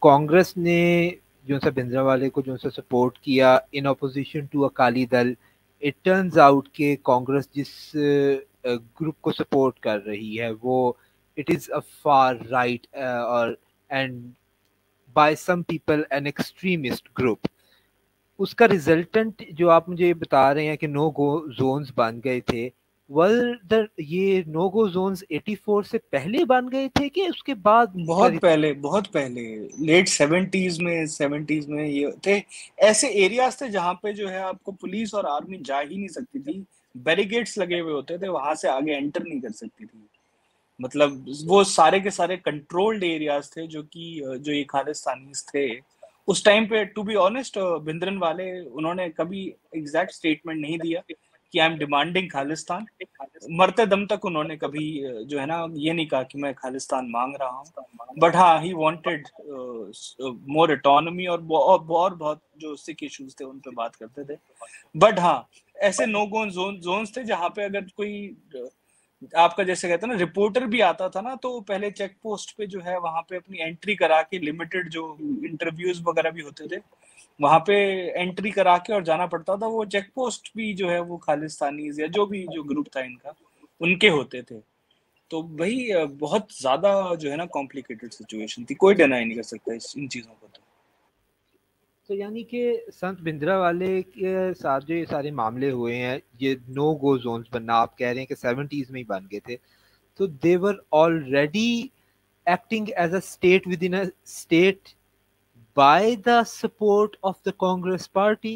कांग्रेस ने जो सा भिंद्रावाले को जो सा सपोर्ट किया in opposition to Akali Dal, it turns out कि कांग्रेस जिस ग्रुप को सपोर्ट कर रही है वो it is a far right और and by some people an extremist group. उसका रिजल्टेंट जो आप मुझे बता रहे हैं कि नो गो जोन्स बन गए थे, ये नो गो जोन्स 84 से पहले बन गए थे कि उसके बाद? बहुत पहले लेट 70s में ये थे। ऐसे एरियाज थे जहां पे जो है आपको पुलिस और आर्मी जा ही नहीं सकती थी, बैरिकेड्स लगे हुए होते थे, वहां से आगे एंटर नहीं कर सकती थी। मतलब वो सारे के सारे कंट्रोल्ड एरियाज थे जो कि जो ये खालिस्तानीज थे उस टाइम पे। टू बी ऑनेस्ट, भिंद्रन वाले उन्होंने कभी एग्जैक्ट स्टेटमेंट नहीं दिया कि आई एम डिमांडिंग खालिस्तान। मरते दम तक उन्होंने कभी जो है ना ये नहीं कहा कि मैं खालिस्तान मांग रहा हूँ, बट हाँ ही वांटेड मोर ऑटोनॉमी और बहुत जो सिख इश्यूज थे उन पे बात करते थे। बट हाँ ऐसे नो गो जोन्स थे जहाँ पे अगर कोई आपका जैसे कहते हैं ना रिपोर्टर भी आता था ना, तो पहले चेक पोस्ट पे जो है वहां पे अपनी एंट्री करा के, लिमिटेड जो इंटरव्यूज वगैरह भी होते थे वहां पे एंट्री करा के और जाना पड़ता था। वो चेक पोस्ट भी जो है वो खालिस्तानी या जो भी जो ग्रुप था इनका उनके होते थे। तो वही बहुत ज्यादा जो है ना कॉम्प्लिकेटेड सिचुएशन थी, कोई डिनाई नहीं कर सकता इन चीजों को। तो यानी कि संत भिंद्रावाले के साथ जो ये सारे मामले हुए हैं, ये नो गो जोन्स बनना, आप कह रहे हैं कि 70s में ही बन गए थे, तो they were already acting as a state within a state by the support of the Congress party?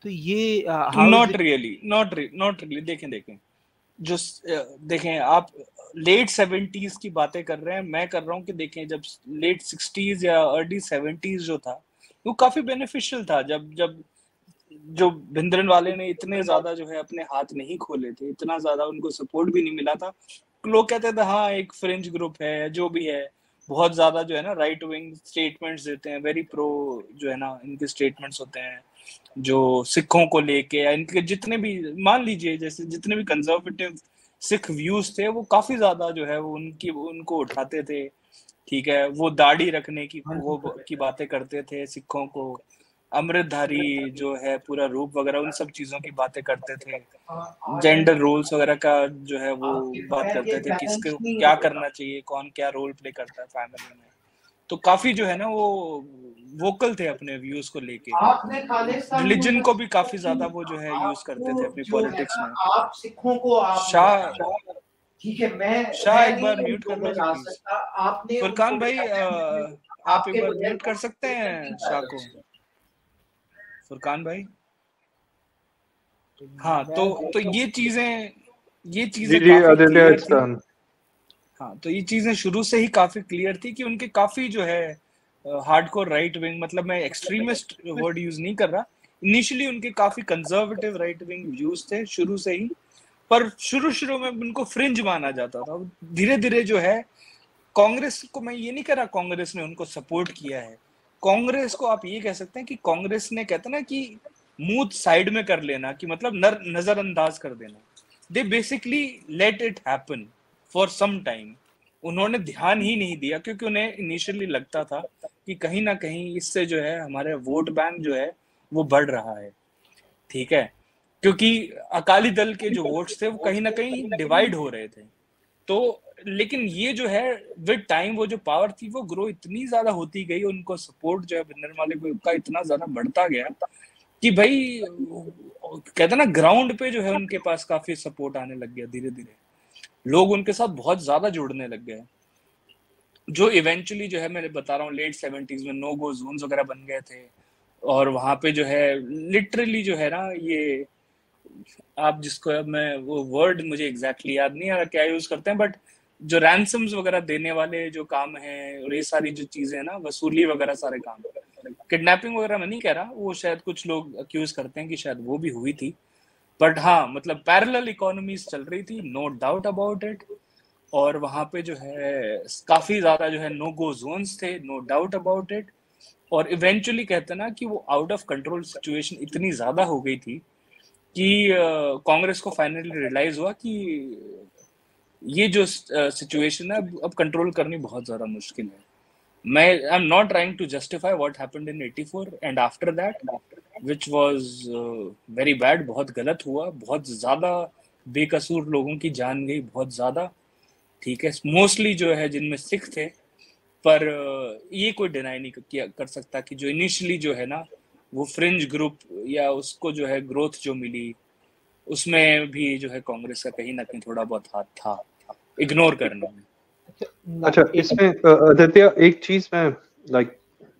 तो ये how is not it? Really, not really. देखें जो देखें, आप लेट 70s की बातें कर रहे हैं, मैं कर रहा हूँ कि देखें जब लेट 60s या अर्ली 70s जो था वो काफी बेनिफिशियल था, जब जब जो भिंद्रन वाले ने इतने ज्यादा जो है अपने हाथ नहीं खोले थे, इतना ज्यादा उनको सपोर्ट भी नहीं मिला था। लोग कहते थे हाँ एक फ्रिंज ग्रुप है, जो भी है, बहुत ज्यादा जो है ना राइट विंग स्टेटमेंट्स देते हैं, वेरी प्रो जो है ना इनके स्टेटमेंट्स होते हैं, जो सिखों को लेके या इनके जितने भी, मान लीजिए जैसे जितने भी कंजर्वेटिव सिख व्यूज थे वो काफी ज्यादा जो है वो उनको उठाते थे। ठीक है, वो दाढ़ी रखने की बातें करते थे, सिखों को अमृतधारी जो है पूरा रूप वगैरह उन सब चीजों की बातें करते थे, जेंडर रोल्स वगैरह का जो है वो बात करते थे, किसको क्या करना चाहिए, कौन क्या रोल प्ले करता है फैमिली में। तो काफी जो है ना वो वोकल थे अपने व्यूज को लेके। रिलीजन को भी काफी ज्यादा वो जो है यूज करते थे अपनी पॉलिटिक्स में। आप सिखों को शाह, ठीक है, मैं शाह एक बार नहीं म्यूट कर उनको लीजिए बता प्लीज। सकता, आपने फुरकान भाई आप एक बार म्यूट कर सकते हैं शाह को। फुरकान भाई, हाँ तो ये चीजें काफी क्लियर थी। हाँ तो ये चीजें शुरू से ही काफी क्लियर थी कि उनके काफी जो है हार्डकोर राइट विंग, मतलब मैं एक्सट्रीमिस्ट वर्ड यूज नहीं कर रहा, इनिशियली उनके काफी कंजर्वेटिव राइट विंग व्यूज थे शुरू से ही, पर शुरू में उनको फ्रिंज माना जाता था। धीरे धीरे जो है कांग्रेस को, मैं ये नहीं कह रहा कांग्रेस ने उनको सपोर्ट किया है, कांग्रेस को आप ये कह सकते हैं कि कांग्रेस ने, कहते ना कि मुंह साइड में कर लेना, कि मतलब नजरअंदाज कर देना। They basically let it happen for some time. उन्होंने ध्यान ही नहीं दिया क्योंकि उन्हें इनिशियली लगता था कि कहीं ना कहीं इससे जो है हमारे वोट बैंक जो है वो बढ़ रहा है। ठीक है, क्योंकि अकाली दल के जो वोट्स थे वो कहीं ना कहीं डिवाइड हो रहे थे। तो लेकिन ये जो है विद टाइम वो जो पावर थी वो ग्रो इतनी ज्यादा होती गई, उनको सपोर्ट जो है भिंडरवाले का इतना ज्यादा बढ़ता गया कि भाई कहते ना ग्राउंड पे जो है उनके पास काफी सपोर्ट आने लग गया। धीरे धीरे लोग उनके साथ बहुत ज्यादा जुड़ने लग गए, जो इवेंचुअली जो है मैं बता रहा हूँ लेट 70s में नो गो जोन्स वगैरह बन गए थे। और वहां पे जो है लिटरली जो है ना, ये आप जिसको, अब मैं वो वर्ड मुझे एग्जैक्टली याद नहीं आ रहा क्या यूज करते हैं, बट जो रैंसम्स वगैरह देने वाले जो काम है और ये सारी जो चीजें हैं ना, वसूली वगैरह सारे काम, किडनैपिंग वगैरह मैं नहीं कह रहा, वो शायद कुछ लोग अक्यूज करते हैं कि शायद वो भी हुई थी, बट हाँ मतलब पैरेलल इकोनॉमीज चल रही थी, नो डाउट अबाउट इट। और वहां पे जो है काफी ज्यादा जो है नो गो जोन्स थे, नो डाउट अबाउट इट। और इवेंचुअली कहते ना कि वो आउट ऑफ कंट्रोल सिचुएशन इतनी ज्यादा हो गई थी कि कांग्रेस को फाइनली रियलाइज हुआ कि ये जो सिचुएशन है अब कंट्रोल करनी बहुत ज्यादा मुश्किल है। मैं I am not trying to justify what happened in 84 and after that which was very bad. बहुत गलत हुआ, बहुत ज्यादा बेकसूर लोगों की जान गई, बहुत ज्यादा। ठीक है, मोस्टली जो है जिनमें सिख थे, पर ये कोई डिनाई नहीं कर सकता कि जो इनिशियली जो है ना वो फ्रिंज ग्रुप या उसको जो है ग्रोथ जो मिली, उसमें भी जो है कांग्रेस का कहीं ना कहीं थोड़ा बहुत हाथ था इग्नोर करने में। अच्छा, इसमें आदित्य एक चीज मैं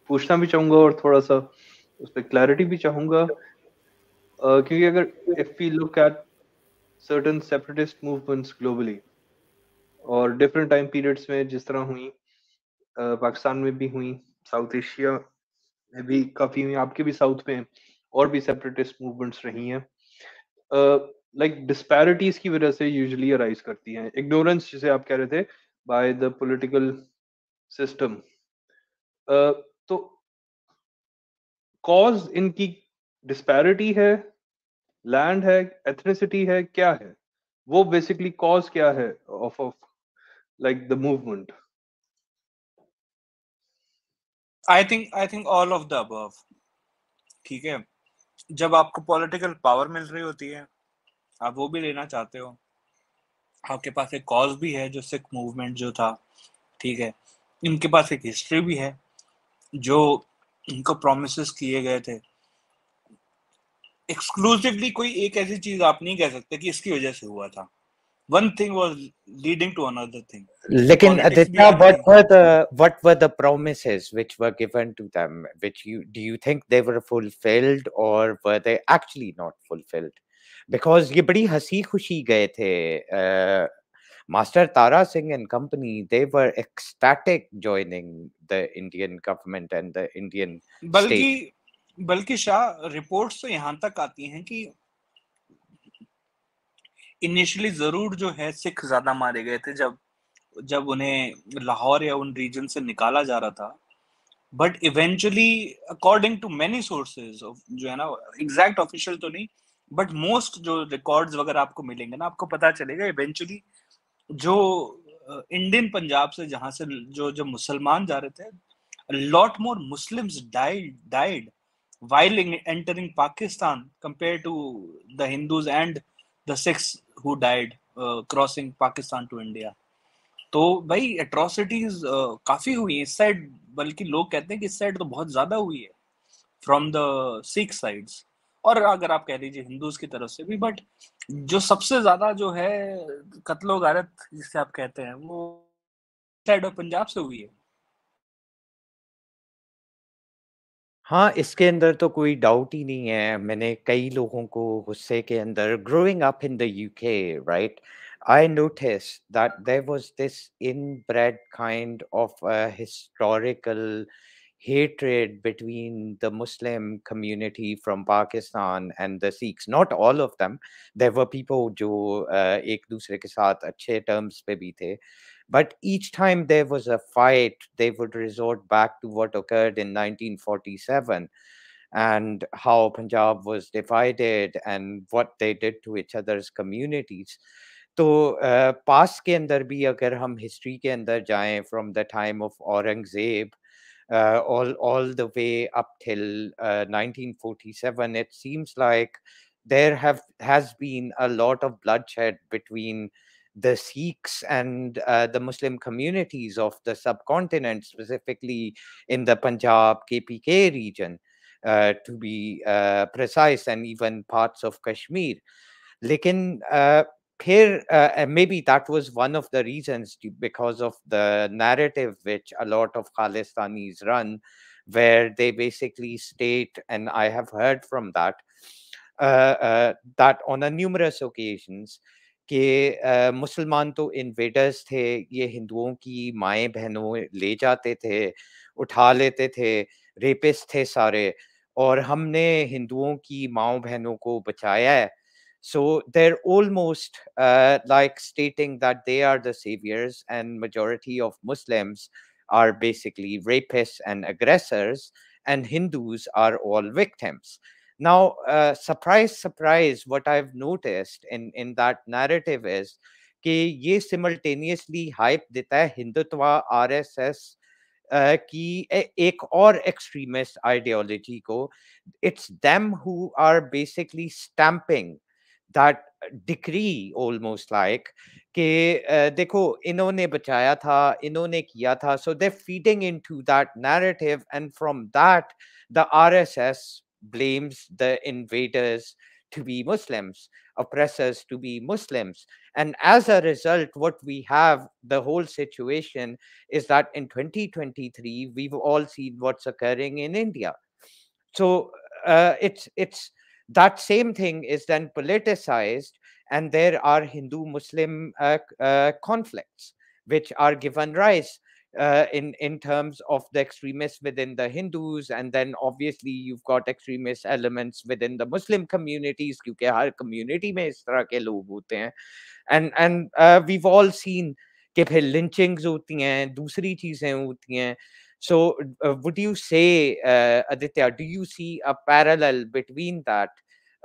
पूछना भी चाहूंगा और थोड़ा सा उस पर क्लैरिटी भी चाहूंगा, क्योंकि अगर if we look at certain separatist movements globally और डिफरेंट टाइम पीरियड्स में जिस तरह हुई, पाकिस्तान में भी हुई, साउथ एशिया में भी काफी हुई, आपके भी साउथ में और भी सेपरेटिस्ट मूवमेंट्स रही हैं, डिस्पैरिटीज की वजह से यूजुअली अराइज करती हैं, इग्नोरेंस जिसे आप कह रहे थे बाय द पॉलिटिकल सिस्टम। तो कॉज इनकी डिस्पैरिटी है, लैंड है, एथनिसिटी है, क्या है वो बेसिकली कॉज क्या है of the movement? I think all of the above. ठीक है, जब आपको पॉलिटिकल पावर मिल रही होती है, आप वो भी लेना चाहते हो, आपके पास एक कॉज भी है जो सिख मूवमेंट जो था, ठीक है, इनके पास एक हिस्ट्री भी है, जो इनको प्रोमिसेस किए गए थे। एक्सक्लूसिवली कोई एक ऐसी चीज आप नहीं कह सकते कि इसकी वजह से हुआ था। one thing was leading to another thing. लेकिन Politics भी Aditya, आती what were the promises which were given to them? Which do you think they were fulfilled, or were they actually not fulfilled? Because ये बड़ी हंसी खुशी गए थे. Master Tara Singh and company, they were ecstatic joining the Indian government and the Indian state. बल्कि Shah reports तो यहाँ तक आती हैं कि इनिशियली जरूर जो है सिख ज्यादा मारे गए थे जब उन्हें लाहौर या उन रीजन से निकाला जा रहा था, but eventually according to many sources जो है ना, एग्जैक्ट ऑफिशियल तो नहीं, बट मोस्ट जो रिकॉर्ड्स वगैरह आपको मिलेंगे ना, आपको पता चलेगा इवेंचुअली जो इंडियन पंजाब से जहां से जो मुसलमान जा रहे थे, lot more Muslims died while entering Pakistan compared to the Hindus and the Sikhs who died crossing Pakistan to India. तो भाई एट्रोसिटीज काफी हुई इस साइड, बल्कि लोग कहते हैं कि इस साइड तो बहुत ज्यादा हुई है फ्रॉम द सिख साइड्स, और अगर आप कह लीजिए हिंदूज की तरफ से भी, बट जो सबसे ज्यादा जो है कत्लो गारत जिसे आप कहते हैं वो साइड ऑफ पंजाब से हुई है. हाँ, इसके अंदर तो कोई डाउट ही नहीं है. मैंने कई लोगों को गुस्से के अंदर, growing up in the UK, right, I noticed that there was this inbred kind of historical hatred between the Muslim community from Pakistan and the Sikhs. Not all of them. There were people जो एक दूसरे के साथ अच्छे terms पे भी थे. But each time there was a fight, they would resort back to what occurred in 1947 and how Punjab was divided and what they did to each other's communities. तो पास के अंदर भी अगर हम हिस्ट्री के अंदर जाएं from the time of Aurangzeb all the way up till 1947, it seems like there has been a lot of bloodshed between the Sikhs and the Muslim communities of the subcontinent, specifically in the Punjab KPK region, to be precise, and even parts of Kashmir. Lekin here, maybe that was one of the reasons, because of the narrative which a lot of Khalistanis run, where they basically state, and I have heard from that, that on a numerous occasions, कि मुसलमान तो invaders थे, ये हिंदुओं की माएँ बहनों ले जाते थे, उठा लेते थे, रेपिस्ट थे सारे, और हमने हिंदुओं की माँओं बहनों को बचाया है. So they're almost like stating that they are the saviors, and majority of Muslims are basically rapists and aggressors, and Hindus are all victims. Now, surprise, surprise, what I've noticed in that narrative is कि ये simultaneously hype देता है Hindutva, RSS की एक और extremist ideology को. It's them who are basically stamping that decree, almost like कि देखो इन्होंने बचाया था, इन्होंने किया था. So they're feeding into that narrative, and from that the RSS blames the invaders to be Muslims, oppressors to be Muslims. And as a result, what we have, the whole situation is that in 2023, we've all seen what's occurring in India. So it's that same thing is then politicized, and there are Hindu-Muslim conflicts which are given rise in terms of the extremists within the Hindus, and then obviously you've got extremist elements within the Muslim communities, क्योंकि हर community में इस तरह के लोग होते हैं. And we've all seen कि फिर lynchings होती हैं, दूसरी चीजें होती हैं. So would you say, Aditya, do you see a parallel between that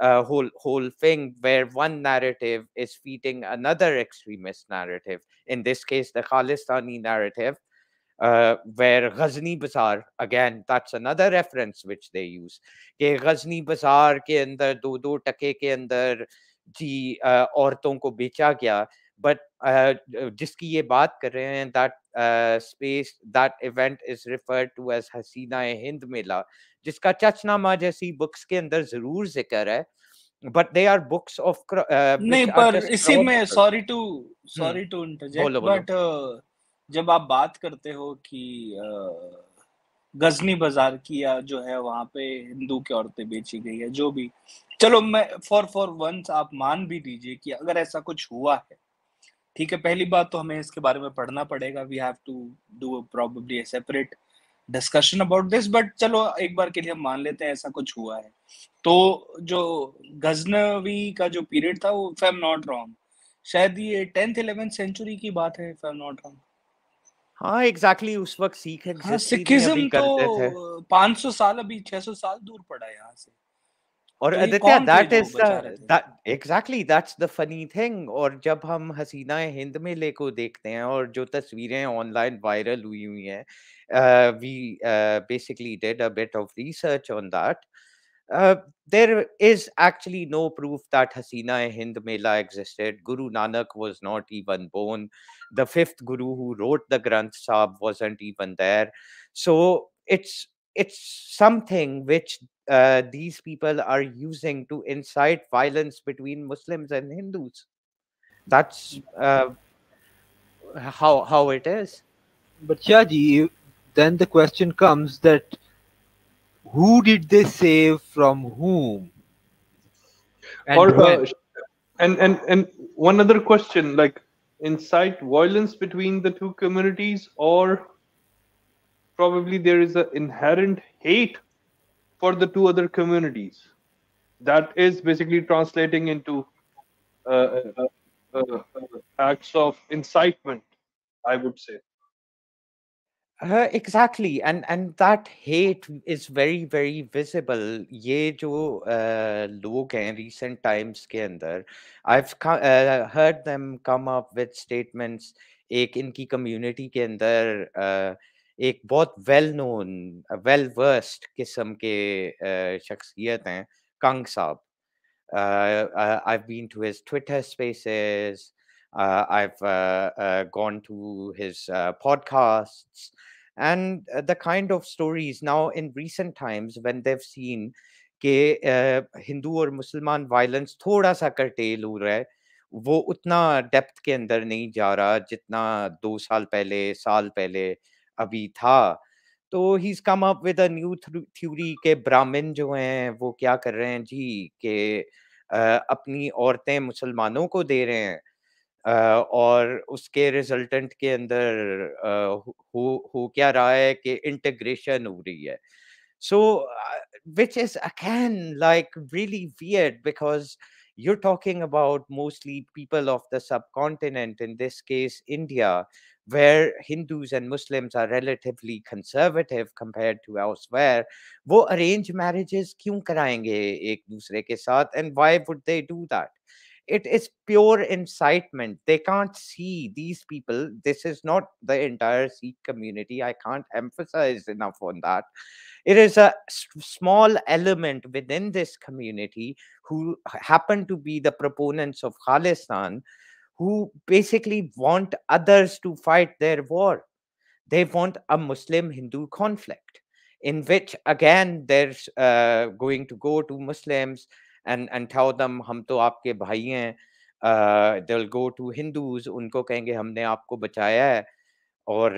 whole thing, where one narrative is feeding another extremist narrative, in this case the Khalistani narrative, where Ghazni Bazaar, again that's another reference which they use, कि Ghazni Bazaar के अंदर 2-2 टके के अंदर जी औरतों को बेचा गया. But जिसकी ये बात कर रहे हैं, that space, that event is referred to as हसीना हिंद मेला, जिसका चचनामा जैसी बुक्स के अंदर जरूर जिक्र है, but they are books of नहीं, which are पर just इसी में chronicles. सॉरी टू इंटरजेक्ट, बोलो बोलो. बट जब आप बात करते हो कि गजनी बाजार की या जो है वहां पे हिंदू की औरतें बेची गई है, जो भी, चलो मैं फॉर वंस आप मान भी दीजिए कि अगर ऐसा कुछ हुआ है, ठीक है, पहली बात तो हमें इसके बारे में पढ़ना पड़ेगा, we have to do probably a separate discussion about this, but चलो एक बार के लिए हम मान लेते हैं ऐसा कुछ हुआ है। तो जो गजनवी का जो पीरियड था वो, if I am not wrong, शायद ये 10th 11th सेंचुरी की बात है, if I am not wrong. हाँ एग्जैक्टली, उस वक्त सिख हाँ, एग्जिस्ट ही नहीं अभी सिखिज्म करते थे. तो 500 साल, अभी 600 साल दूर पड़ा है यहाँ से। और तो ये आदित्य, कौन थे दैट जो इज बचा रहे थे? That exactly that's the funny thing. और जब हम हसीना हिंद मेले को देखते हैं और जो तस्वीरें ऑनलाइन वायरल हुई हुई हैं, we basically did a bit of research on that. There is actually no proof that Hasina Hind Mela existed. Guru Nanak was not even born. The fifth Guru who wrote the Granth Sahib wasn't even there. So it's something which these people are using to incite violence between Muslims and Hindus. That's how it is. But Shaji, then the question comes that who did they save from whom? And Or when? and one other question, like, incite violence between the two communities, or probably there is an inherent hate for the two other communities that is basically translating into uh, acts of incitement, I would say. Exactly, and that hate is very very visible. ये जो लोग हैं recent times के अंदर, I've heard them come up with statements. एक इनकी community के अंदर एक बहुत well known, well versed किस्म के शख्सियत हैं, कंग साहब. I've been to his Twitter spaces. I've gone to his podcasts, and the kind of stories now in recent times when they've seen कि हिंदू और मुसलमान वायलेंस थोड़ा सा curtail हो रहा है, वो उतना डेप्थ के अंदर नहीं जा रहा जितना 2 साल पहले, साल पहले अभी था. तो he is come up with a new theory के ब्राह्मण जो हैं वो क्या कर रहे हैं जी कि अपनी औरतें मुसलमानों को दे रहे हैं, और उसके रिजल्टेंट के अंदर हो क्या रहा है कि इंटीग्रेशन हो रही है. So, which is again like really weird because you're talking about mostly people of the subcontinent, in this case India, where Hindus and Muslims are relatively conservative compared to elsewhere. वो arranged marriages क्यों कराएंगे एक दूसरे के साथ, and why would they do that? It is pure incitement. They can't see these people. This is not the entire Sikh community. I can't emphasize enough on that. It is a small element within this community who happen to be the proponents of Khalistan, who basically want others to fight their war. They want a Muslim-Hindu conflict in which again there's going to go to Muslims and tell them हम तो आपके भाई हैं. They'll go to Hindus, उनको कहेंगे हमने आपको बचाया है, और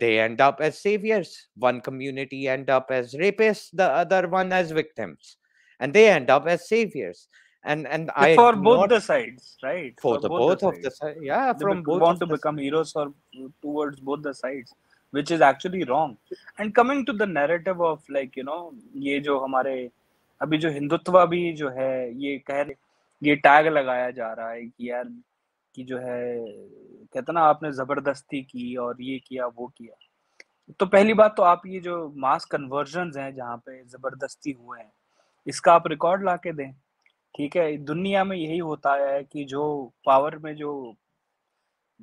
they end up as saviors. One community end up as rapists, the other one as victims, and they end up as saviors. And I For do both not the sides, right? for the both of the sides. Yeah, They from both want of to the become heroes or towards both the sides, which is actually wrong. And coming to the narrative of like ये जो हमारे अभी जो हिंदुत्व भी जो है ये ये टैग लगाया जा रहा है कि यार कि जो है कहते ना आपने जबरदस्ती की और ये किया वो किया. तो पहली बात तो आप ये जो मास कन्वर्जन्स हैं जहाँ पे जबरदस्ती हुए हैं, इसका आप रिकॉर्ड ला के दें. ठीक है, दुनिया में यही होता है कि जो पावर में जो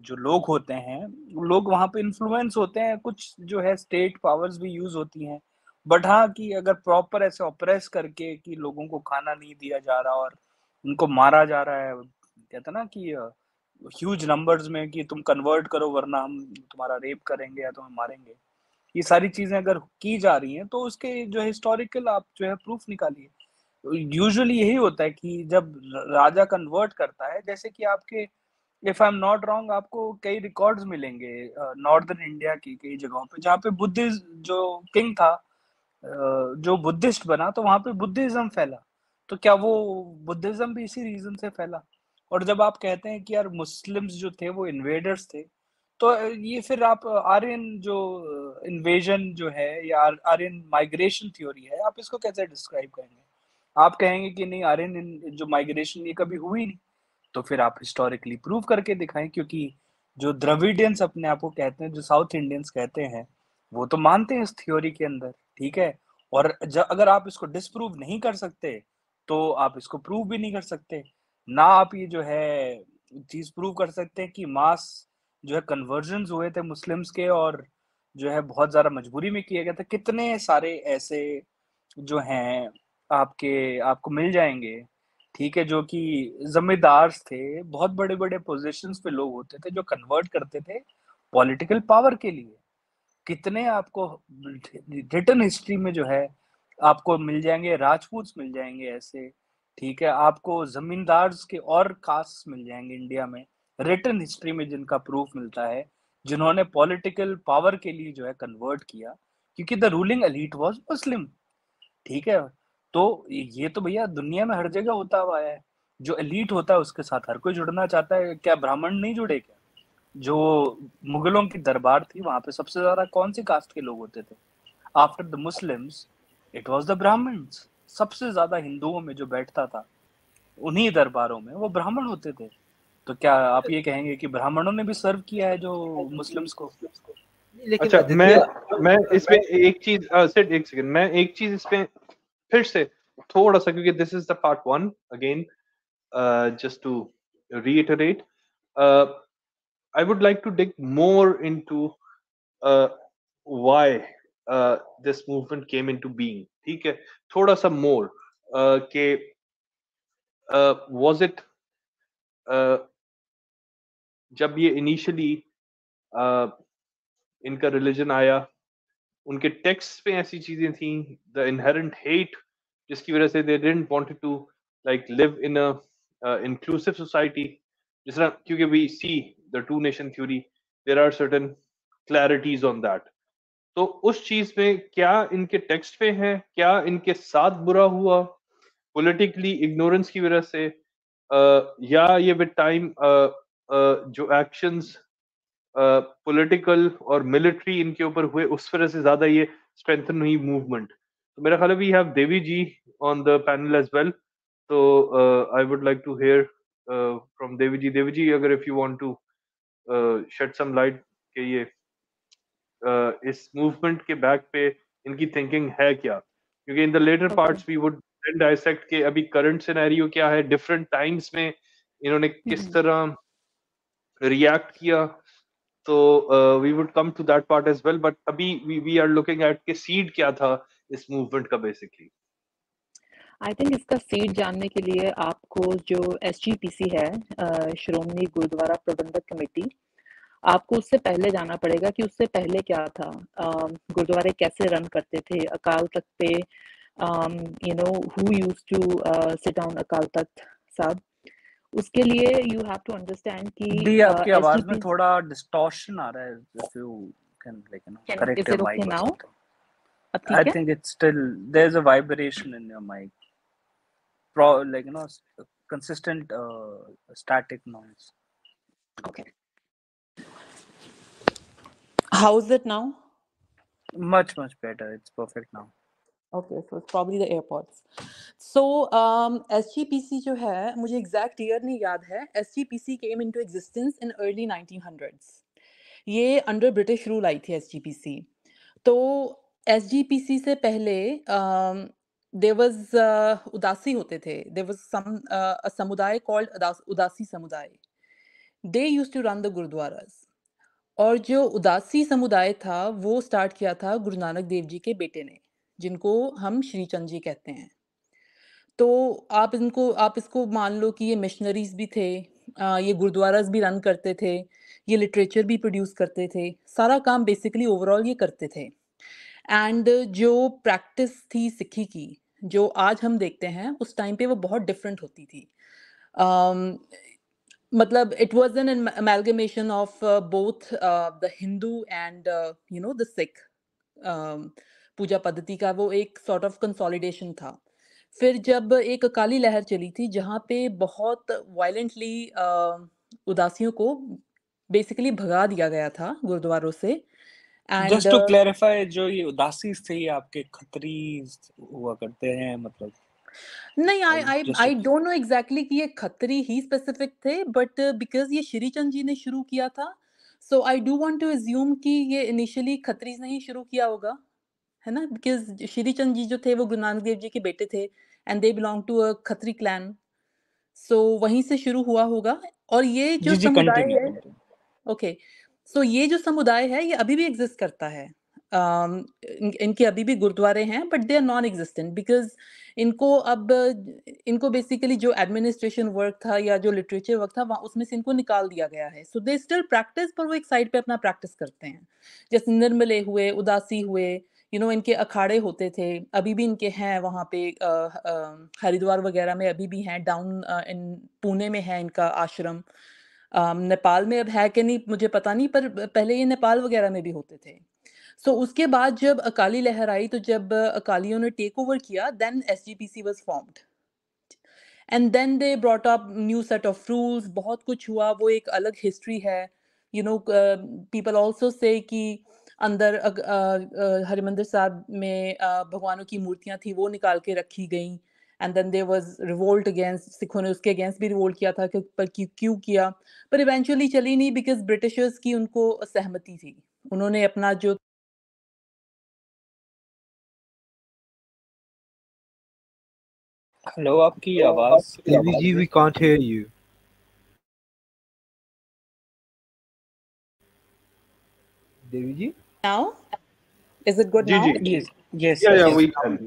लोग होते हैं, लोग वहां पे इन्फ्लुएंस होते हैं, कुछ जो है स्टेट पावर्स भी यूज होती हैं, बट हाँ कि अगर प्रॉपर ऐसे ऑपरेस करके कि लोगों को खाना नहीं दिया जा रहा और उनको मारा जा रहा है, कहते ना कि ह्यूज नंबर्स में कि तुम कन्वर्ट करो वरना हम तुम्हारा रेप करेंगे या तुम्हें मारेंगे, ये सारी चीजें अगर की जा रही हैं तो उसके जो हिस्टोरिकल आप जो है प्रूफ निकालिए. यूजुअली यही होता है कि जब राजा कन्वर्ट करता है, जैसे कि आपके if I am not wrong, आपको कई रिकॉर्ड्स मिलेंगे नॉर्दर्न इंडिया की कई जगहों पे जहाँ पे बुद्धिस्ट जो किंग था, जो बुद्धिस्ट बना, तो वहां पे बुद्धिज्म फैला। तो क्या वो बुद्धिज्म भी इसी रीजन से फैला? और जब आप कहते हैं कि यार मुस्लिम्स जो थे वो इन्वेडर्स थे, तो ये फिर आप आर्यन जो इन्वेजन जो है या आर्यन माइग्रेशन थ्योरी है, आप इसको कैसे डिस्क्राइब करेंगे? आप कहेंगे कि नहीं, आर्यन जो माइग्रेशन ये कभी हुई नहीं, तो फिर आप हिस्टोरिकली प्रूव करके दिखाएं, क्योंकि जो द्रविडियंस अपने आप को कहते हैं, जो साउथ इंडियंस कहते हैं, वो तो मानते हैं इस थ्योरी के अंदर, ठीक है। और अगर आप इसको डिसप्रूव नहीं कर सकते, तो आप इसको प्रूव भी नहीं कर सकते ना। आप ये जो है चीज प्रूव कर सकते हैं कि मास जो है कन्वर्जन हुए थे मुस्लिम्स के, और जो है बहुत ज्यादा मजबूरी में किया गया था। कितने सारे ऐसे जो हैं आपको मिल जाएंगे, ठीक है, जो कि जमींदार थे, बहुत बड़े बड़े पोजीशंस पे लोग होते थे जो कन्वर्ट करते थे पॉलिटिकल पावर के लिए। कितने आपको रिटर्न हिस्ट्री में जो है आपको मिल जाएंगे, राजपूत मिल जाएंगे ऐसे, ठीक है, आपको जमींदार के और कास्ट मिल जाएंगे इंडिया में रिटर्न हिस्ट्री में, जिनका प्रूफ मिलता है, जिन्होंने पॉलिटिकल पावर के लिए जो है कन्वर्ट किया, क्योंकि द रूलिंग एलीट वाज मुस्लिम, ठीक है। तो ये तो भैया दुनिया में हर जगह होता हुआ है। जो एलीट होता है उसके साथ हर कोई जुड़ना चाहता है। क्या ब्राह्मण नहीं जुड़े क्या? जो मुगलों की दरबार थी, वहां पे सबसे ज्यादा कौन सी कास्ट के लोग होते थे? After the Muslims it was the Brahmins. सबसे ज्यादा हिंदुओं में जो बैठता था उन्हीं दरबारों में, वो ब्राह्मण होते थे। तो क्या आप ये कहेंगे कि ब्राह्मणों ने भी सर्व किया है जो मुस्लिम्स को? लेकिन अच्छा, आदित्य, मैं इसमें एक चीज सिर्फ एक सेकंड, मैं एक चीज इसमें फिर से थोड़ा सा, क्योंकि this is the part 1 again, just to reiterate, I would like to dig more into why this movement came into being. ठीक है, थोड़ा सा more कि was it जब ये इनिशियली इनका रिलीजन आया, उनके टेक्स्ट पे ऐसी चीजें थी, द इनहेरेंट हेट, जिसकी वजह से they didn't wanted to like live in a inclusive society, जिस तरह, क्योंकि we see the two nation theory, there are certain clarities on that. तो उस चीज में क्या इनके टेक्स्ट पे है, क्या इनके साथ बुरा हुआ पॉलिटिकली इग्नोरेंस की वजह से, या ये विद टाइम जो एक्शंस पॉलिटिकल और मिलिट्री इनके ऊपर हुए उस वजह से ज्यादा ये स्ट्रेंथन हुई मूवमेंट। तो मेरा ख्याल है we have Devi ji on the panel as well, तो I would like to hear from Devi ji. Devi ji, अगर if you want to shed some light कि ये इस मूवमेंट के बैक पे इनकी थिंकिंग है क्या, क्योंकि in the latter parts we would dissect के अभी करंट सिनेरियो क्या है, डिफरेंट टाइम्स में इन्होंने किस तरह रिएक्ट किया। तो we would come to that part as well, but अभी वी आर लुकिंग एट के सीड क्या था इस मूवमेंट का बेसिकली। आई थिंक इसका सीड जानने के लिए आपको जो SGPC है, श्रोमणी गुरुद्वारा प्रबंधक कमेटी, आपको उससे पहले जाना पड़ेगा कि उससे पहले क्या था, गुरुद्वारे कैसे रन करते थे, अकाल तख्त पे, you know who used to sit down Akal Takht साहब। उसके लिए यू हैव टू अंडरस्टैंड कि दी आपकी आवाज में थोड़ा डिस्टॉर्शन आ रहा है, if you can like you know correct your mic और something. I think it's still there is a vibration in your mic, like you know consistent static noise. Okay, how is it now? Much better, it's perfect now. Okay, so it's probably the AirPods. So SGPC जो है, मुझे exact year नहीं याद है, SGPC came into existence in early 1900s. ये under British rule आई थी SGPC. तो SGPC से पहले there was उदासी होते थे, there was some a समुदाय called उदासी समुदाय. They used to run the गुरुद्वारास. और जो उदासी समुदाय था वो स्टार्ट किया था गुरु नानक देव जी के बेटे ने, जिनको हम श्री चंद जी कहते हैं। तो आप इसको मान लो कि ये मिशनरीज भी थे, ये गुरुद्वारास भी रन करते थे, ये लिटरेचर भी प्रोड्यूस करते थे, सारा काम बेसिकली ओवरऑल ये करते थे। एंड जो प्रैक्टिस थी सिक्खी की, जो आज हम देखते हैं उस टाइम पे वो बहुत डिफरेंट होती थी. um, मतलब it was an amalgamation of both the Hindu and the Sikh पूजा पद्धति का. वो एक sort of consolidation था. फिर जब एक अकाली लहर चली थी जहाँ पे बहुत वायलेंटली उदासियों को बेसिकली भगा दिया गया था गुरुद्वारों से. जस्ट एंड टू क्लैरिफाई, जो ये उदासी थे ये आपके खत्री हुआ करते हैं मतलब? नहीं, I I just I don't know exactly कि ये खत्री ही स्पेसिफिक थे, बट बिकॉज ये श्री चंद जी ने शुरू किया था, so I do want to assume कि ये इनिशियली खत्रीज ने ही शुरू किया होगा, है ना? बिकॉज श्री चंद जी जो थे वो गुरु नानक देव जी के बेटे थे and they belong to a Khatri clan, so वहीं से शुरू हुआ होगा. और ये जो जी जी, समुदाय कंटिन्यू है, कंटिन्यू. ओके, सो ये जो समुदाय है ये अभी भी एग्जिस्ट करता है. इनके अभी भी गुरुद्वारे हैं but they are non existent because इनको अब इनको बेसिकली जो एडमिनिस्ट्रेशन वर्क था या जो लिटरेचर वर्क था वहाँ उसमें से इनको निकाल दिया गया है. सो दे स्टिल प्रैक्टिस, पर वो एक साइड पे अपना प्रैक्टिस करते हैं. जैसे निर्मले हुए, उदासी हुए, इनके अखाड़े होते थे, अभी भी इनके हैं वहाँ पे. हरिद्वार वगैरह में अभी भी हैं. डाउन इन पुणे में है इनका आश्रम. नेपाल में अब है कि नहीं मुझे पता नहीं, पर पहले ये नेपाल वगैरह में भी होते थे. सो उसके बाद जब अकाली लहर आई, तो जब अकालियों ने टेक ओवर किया, then SGPC was formed and then they brought up new set of rules. बहुत कुछ हुआ, वो एक अलग हिस्ट्री है. पीपल ऑल्सो से कि अंदर हरिमंदिर साहब में भगवानों की मूर्तियां थी, वो निकाल के रखी गई. And then there was revolt against, सिखों ने उसके अगेंस्ट भी रिवोल्ट किया था कि पर क्यों किया, पर इवेंचुअली चली नहीं बिकॉज ब्रिटिशर्स की उनको सहमति थी. उन्होंने अपना जो हेलो, आपकी आवाज Devi ji, we can't hear you. Devi ji, now is it good जी now? जी yes yes yeah yes.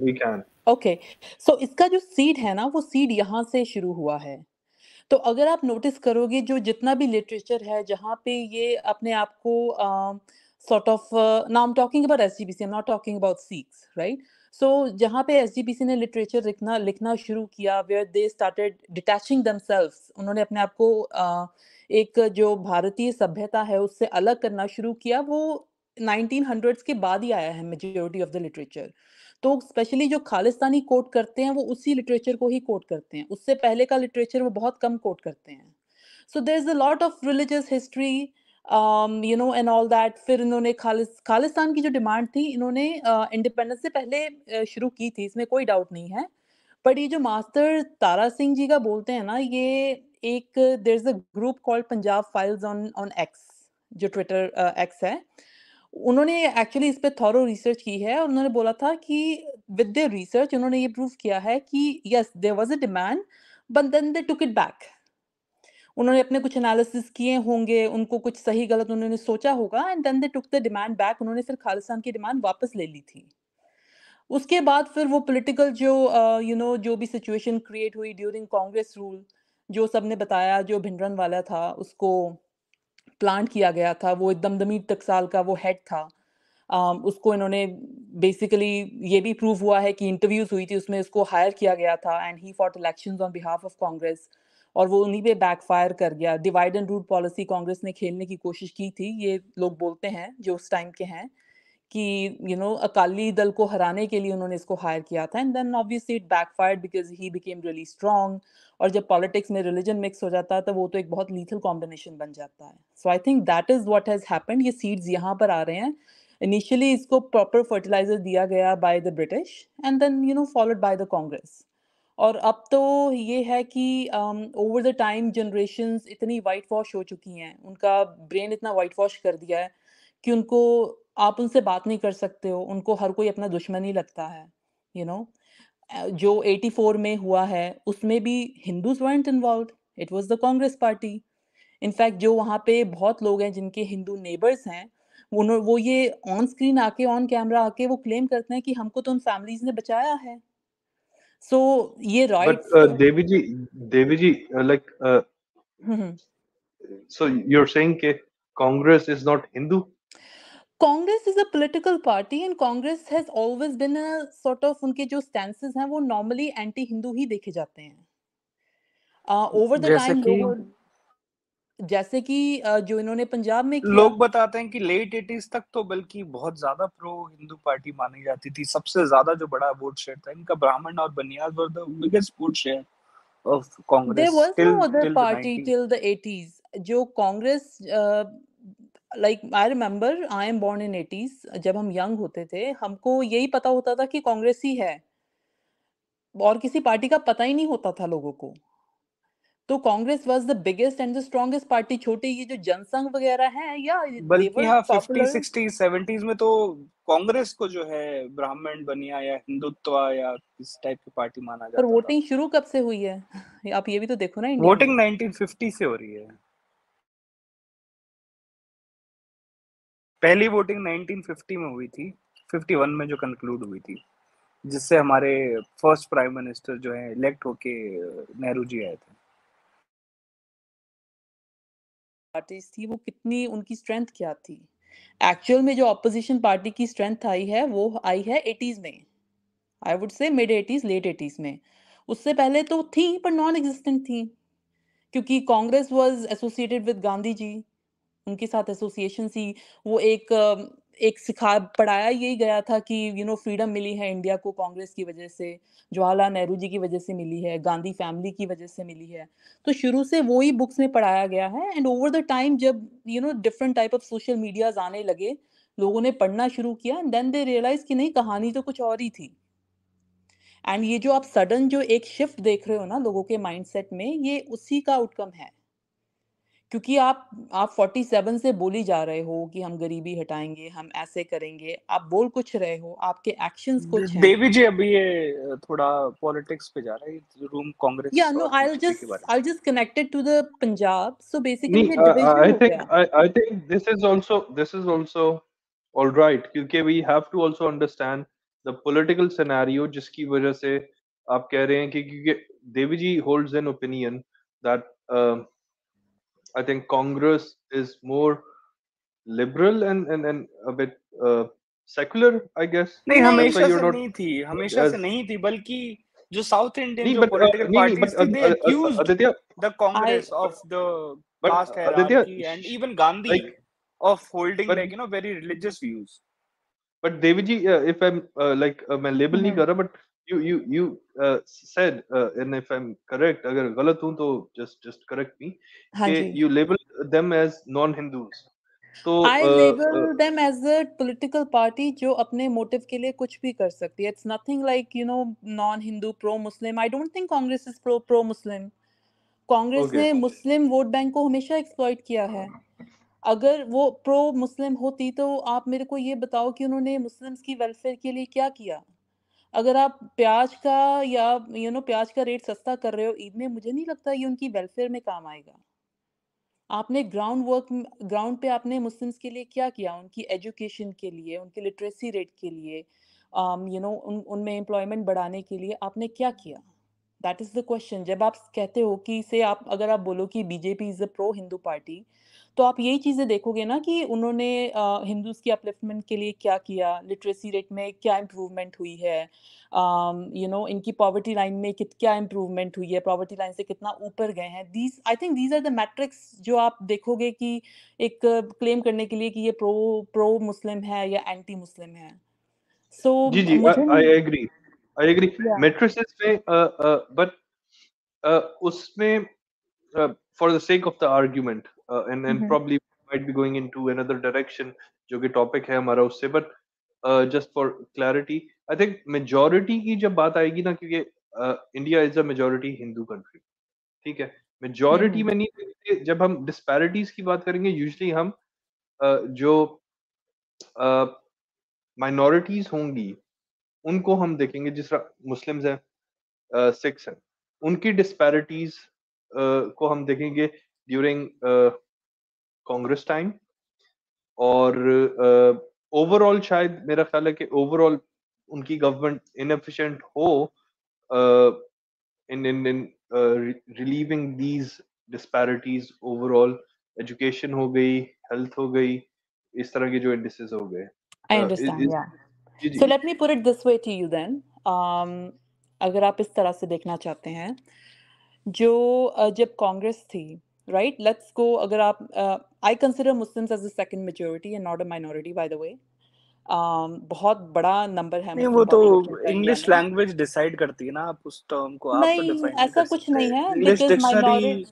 we can. Okay, so इसका जो सीड है ना, वो सीड यहाँ से शुरू हुआ है. तो अगर आप नोटिस करोगे जो जितना भी लिटरेचर है जहाँ पे ये अपने आप को sort of, now I am talking about SGPC, I am not talking about Sikhs, right? So जहाँ पे एसजीपीसी ने लिटरेचर लिखना शुरू किया, where they started detaching themselves, उन्होंने अपने आप को एक जो भारतीय सभ्यता है उससे अलग करना शुरू किया. वो 1900s के बाद ही आया है मेजोरिटी ऑफ द लिटरेचर. तो स्पेशली जो खालिस्तानी कोट करते हैं वो उसी लिटरेचर को ही कोट करते हैं, उससे पहले का लिटरेचर वो बहुत कम कोट करते हैं. So there is a lot of religious history and all that. फिर इन्होंने खालिस्तान की जो डिमांड थी, इन्होंने इंडिपेंडेंस से पहले शुरू की थी, इसमें कोई डाउट नहीं है. बट ये जो मास्टर तारा सिंह जी का बोलते हैं ना, ये एक there is a group called Punjab files on on X, जो ट्विटर एक्स है, उन्होंने एक्चुअली इस पे थॉरो रिसर्च की है. और उन्होंने बोला था कि विद देयर रिसर्च उन्होंने ये प्रूव किया है कि yes there was a demand but then they took it back. उन्होंने अपने कुछ एनालिसिस किए होंगे, उनको कुछ सही गलत उन्होंने सोचा होगा, and then they took the demand back. उन्होंने फिर खालिस्तान की डिमांड वापस ले ली थी. उसके बाद फिर वो पॉलिटिकल जो जो भी सिचुएशन क्रिएट हुई ड्यूरिंग कांग्रेस रूल, जो सबने बताया, जो भिंडरन वाला था उसको प्लांट किया गया था, वो एकदम दमीर टकसाल का वो हेड था. उसको इन्होंने बेसिकली, ये भी प्रूव हुआ है कि इंटरव्यूज हुई थी उसमें, उसको हायर किया गया था and he fought elections on behalf of Congress, और वो उन्हीं पे बैकफायर कर गया. Divide and rule policy Congress ने खेलने की कोशिश की थी, ये लोग बोलते हैं जो उस टाइम के हैं, कि अकाली दल को हराने के लिए उन्होंने इसको हायर किया था. And then obviously it backfired because he became really strong. और जब पॉलिटिक्स में रिलीजन मिक्स हो जाता है तो वो तो एक बहुत लीथल कॉम्बिनेशन बन जाता है. So I think that is what has happened. ये सीड्स यहाँ पर आ रहे हैं. इनिशियली इसको प्रॉपर फर्टिलाइजर दिया गया by the British and then followed by the Congress. और अब तो ये है कि ओवर द टाइम जनरेशंस इतनी वाइट वॉश हो चुकी हैं, उनका ब्रेन इतना वाइट वॉश कर दिया है कि उनको, आप उनसे बात नहीं कर सकते हो, उनको हर कोई अपना दुश्मन ही लगता है. यू you नो जो 84 में हुआ है उसमें भी Hindus weren't involved, it was the Congress party. In fact जो वहाँ पे बहुत लोग हैं जिनके हिंदू नेबर्स हैं, वो ये ऑन स्क्रीन आके, ऑन कैमरा आके वो क्लेम करते हैं कि हमको तो उन फैमिलीज ने बचाया है. सो ये But rights. Devi ji, so you're saying that Congress is not Hindu? Congress is a political party and Congress has always been a sort of, उनके जो स्टैंसेस हैं वो नॉर्मली एंटी हिंदू ही देखे जाते हैं ओवर द जैसे टाइम। कि लोगों जैसे कि जो इन्होंने पंजाब में किया, लोग बताते हैं कि लेट 80s तक तो बल्कि बहुत ज्यादा प्रो हिंदू पार्टी मानी जाती थी। सबसे ज्यादा जो बड़ा वोट शेयर था इनका, ब्राह्मण और Banias were the biggest vote share of their Congress was no till other till the party 90s। Till the 80s जो Congress, like I remember I am born in 80s, जब हम यंग होते थे हमको यही पता होता था कि कांग्रेस ही है और किसी पार्टी का पता ही नहीं होता था लोगों को। तो Congress was the biggest and the strongest party. छोटे ये जो जनसंघ वगैरह है, या दे बल्कि वर हाँ 50 पॉपुलर। 60 70s में तो कांग्रेस को जो है ब्राह्मण बनिया या हिंदुत्व या इस टाइप की पार्टी माना पर जाता था। वोटिंग शुरू कब से हुई है आप ये भी तो देखो ना इंडिया में। वोटिंग 1950 से हो रही है। पहली वोटिंग 1950 में हुई थी, 51 में जो कंक्लूड हुई थी, जिससे हमारे फर्स्ट प्राइम मिनिस्टर जो है इलेक्ट होके नेहरू जी आए थे। पार्टीज थी वो कितनी, उनकी स्ट्रेंथ क्या थी। एक्चुअल में जो ऑपोजिशन पार्टी की स्ट्रेंथ आई है वो आई है 80s में, I would say mid 80s late 80s में। उससे पहले तो थी पर नॉन एग्जिस्टेंट थी, क्योंकि Congress was associated with Gandhi ji, उनके साथ एसोसिएशन थी। वो एक सिखा पढ़ाया यही गया था कि फ्रीडम मिली है इंडिया को कांग्रेस की वजह से, जवाहरलाल नेहरू जी की वजह से मिली है, गांधी फैमिली की वजह से मिली है। तो शुरू से वो ही बुक्स में पढ़ाया गया है। एंड ओवर द टाइम जब different type of social medias आने लगे, लोगों ने पढ़ना शुरू किया, एंड देन दे रियलाइज कि नहीं, कहानी तो कुछ और ही थी। एंड ये जो आप सडन जो एक शिफ्ट देख रहे हो ना लोगों के माइंडसेट में, ये उसी का आउटकम है। क्योंकि आप 47 से बोली जा रहे हो कि हम गरीबी हटाएंगे, हम ऐसे करेंगे, आप बोल कुछ रहे हो, आपके एक्शंस कुछ हैं। देवी जी अभी ये थोड़ा पॉलिटिक्स पे जा रहा है, रूम कांग्रेस या नो, और बीजेपी के बारे I'll just connect it to the Punjab. So basically नहीं, ये डिवीजन I हो think गया। I think this is also all right, क्योंकि we have to also understand the political scenario जिसकी वजह से आप कह रहे हैं कि क्योंकि देवी जी holds an opinion that I think Congress is more liberal and a bit secular, I guess. नहीं, That's why नहीं, हमेशा you're से not नहीं थी, हमेशा से as नहीं थी, बल्कि जो साउथ इंडियन नहीं, जो but पॉलिटिकल नहीं, but पार्टीज थी, they accused Aditya, the Congress I of the but caste Aditya, hierarchy and even Gandhi like, of holding but like very religious views. Devi ji, if I'm मैं label नहीं कर रहा, but you said, and if I'm correct, अगर गलत हूँ तो just correct me, हाँ कि जी, you label them as non-Hindus. तो I label them as a political party जो अपने मोटिव के लिए कुछ भी कर सकती है। It's nothing like non-Hindu, pro-Muslim. I don't think Congress is pro-Muslim. Congress okay, ने मुस्लिम वोट बैंक को हमेशा एक्सप्लॉइट किया है। अगर वो प्रो मुस्लिम होती तो आप मेरे को ये बताओ कि उन्होंने मुस्लिम्स की वेलफेयर के लिए क्या किया। अगर आप प्याज का या प्याज का रेट सस्ता कर रहे हो ईद में, मुझे नहीं लगता ये उनकी वेलफेयर में काम आएगा। आपने ग्राउंड पे आपने मुस्लिम्स के लिए क्या किया, उनकी एजुकेशन के लिए, उनके लिटरेसी रेट के लिए, उनमें एम्प्लॉयमेंट बढ़ाने के लिए आपने क्या किया। That is the question. जब आप कहते हो कि से आप अगर आप बोलो कि BJP is a pro Hindu party, तो आप यही चीजें देखोगे ना कि उन्होंने हिंदूज की अपलिफ्टमेंट के लिए क्या किया, लिटरेसी रेट में क्या इम्प्रूवमेंट हुई है, इनकी पॉवर्टी लाइन में क्या इम्प्रूवमेंट हुई है, पॉवर्टी लाइन से कितना ऊपर गए हैं। These I think these are the matrix जो आप देखोगे कि एक क्लेम करने के लिए कि ये प्रो मुस्लिम है या एंटी मुस्लिम है। सो जी जी, मुझे I agree या matrices में but उसमें for the sake of the argument, and probably might be going into another direction जो कि topic है हमारा उससे, but just for clarity, I think majority की जब बात आएगी ना, क्योंकि India is a majority Hindu country, ठीक है, majority में नहीं देखते। जब हम disparities की बात करेंगे यूजली हम जो minorities होंगी उनको हम देखेंगे, जिस तरह मुस्लिम्स हैं, सिख्स हैं, उनकी डिस्पैरिटीज को हम देखेंगे ड्यूरिंग कांग्रेस टाइम। और ओवरऑल शायद मेरा ख्याल है कि ओवरऑल उनकी गवर्नमेंट इनएफिशिएंट हो in relieving these disparities. Overall education हो गई, हेल्थ हो गई, इस तरह के जो इंडिसेस हो गए। I understand, yeah. Ji ji So let me put it this way to you then. अगर आप इस तरह से देखना चाहते हैं, जो जब कांग्रेस थी, right? Let's go. अगर आप I consider Muslims as a second majority and not a minority, by the way. बहुत बड़ा नंबर है नहीं, मुस्लिम वो तो पॉपुलेशन का इंडिया इंग्लिश में। लैंग्वेज डिसाइड करती है ना, आप उस टर्म को आप तो नहीं, डिफाइन नहीं ऐसा कर कुछ सकते। नहीं है, English because dictionary minority,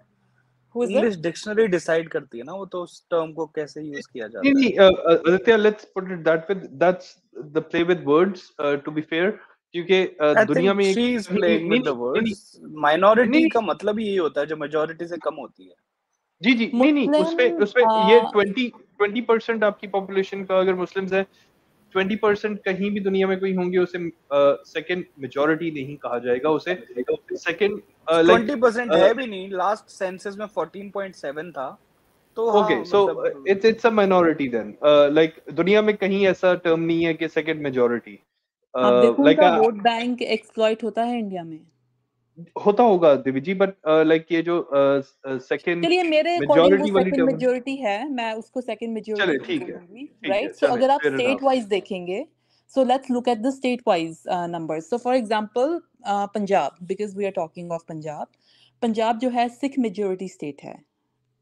who is it? English dictionary decide करती है ना वो तो उस टर्म को कैसे यूज किया नहीं जाता है। नहीं Aditya, let's put it that way. That's the play with words, to be fair, क्योंकि आई दुनिया थिंक में शी इज कहीं प्लेइंग नहीं विद द नहीं नहीं वर्ड्स। नहीं माइनॉरिटी नहीं का मतलब ही यही होता है जो मेजॉरिटी से कम होती है। जी जी नहीं नहीं मुस्लिम उसपे ये 20% आपकी पॉपुलेशन का अगर मुस्लिम्स है, 20% कहीं भी दुनिया में कोई होंगे उसे सेकंड मेजॉरिटी नहीं कहा जाएगा, उसे सेकंड लाइक 20% है भी नहीं, लास्ट सेंसस में 14.7 था, तो ओके हाँ सो मतलब it's a minority then, like दुनिया में कहीं ऐसा टर्म नहीं है कि सेकंड मेजॉरिटी, आप देखो लाइक उनका वोट बैंक एक्सप्लॉइट होता है इंडिया में। होता होगा देवी जी, बट लाइक ये जो सेकंड चलिए मेरे अकॉर्डिंग वो मेजॉरिटी वाली सेकंड टर्म, मेजोरिटी है, मैं उसको सेकंड मेजोरिटी चले ही ठीक है बोलूंगी, ठीक है राइट? सो चले अगर आप फेयर स्टेट इनफ। वाइज देखेंगे, so let's look at the state wise numbers. So for example Punjab, because we are talking of Punjab, Punjab जो है सिख मेजोरिटी स्टेट है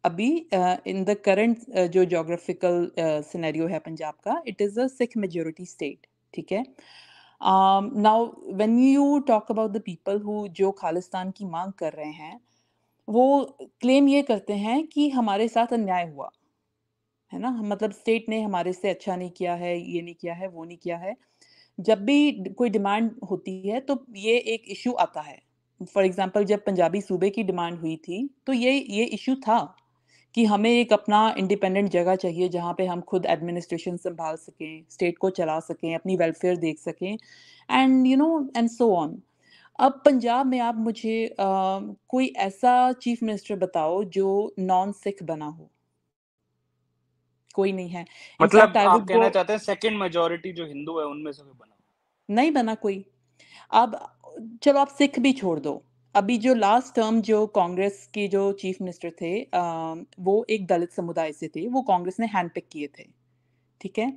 अभी इन द करंट जो जोग्राफिकल सिनेरियो है पंजाब का, it is a Sikh majority state, ठीक है। Now when you talk about the people who जो खालिस्तान की मांग कर रहे हैं, वो क्लेम ये करते हैं कि हमारे साथ अन्याय हुआ है ना, मतलब स्टेट ने हमारे से अच्छा नहीं किया है, ये नहीं किया है, वो नहीं किया है। जब भी कोई डिमांड होती है तो ये एक इशू आता है। फॉर एग्जांपल जब पंजाबी सूबे की डिमांड हुई थी तो ये इशू था कि हमें एक अपना इंडिपेंडेंट जगह चाहिए जहाँ पे हम खुद एडमिनिस्ट्रेशन संभाल सकें, स्टेट को चला सकें, अपनी वेलफेयर देख सकें, and you know and so on. अब पंजाब में आप मुझे कोई ऐसा चीफ मिनिस्टर बताओ जो नॉन सिख बना हो, कोई नहीं है। मतलब इनफैक्ट आई आप वुड कहना गो, चाहते हैं सेकंड मेजॉरिटी जो हिंदू है उनमें से कोई बना? नहीं बना कोई। अब चलो आप सिख भी छोड़ दो, अभी जो लास्ट टर्म जो कांग्रेस के जो चीफ मिनिस्टर थे वो एक दलित समुदाय से थे, वो कांग्रेस ने हैंड पिक किए थे, ठीक है।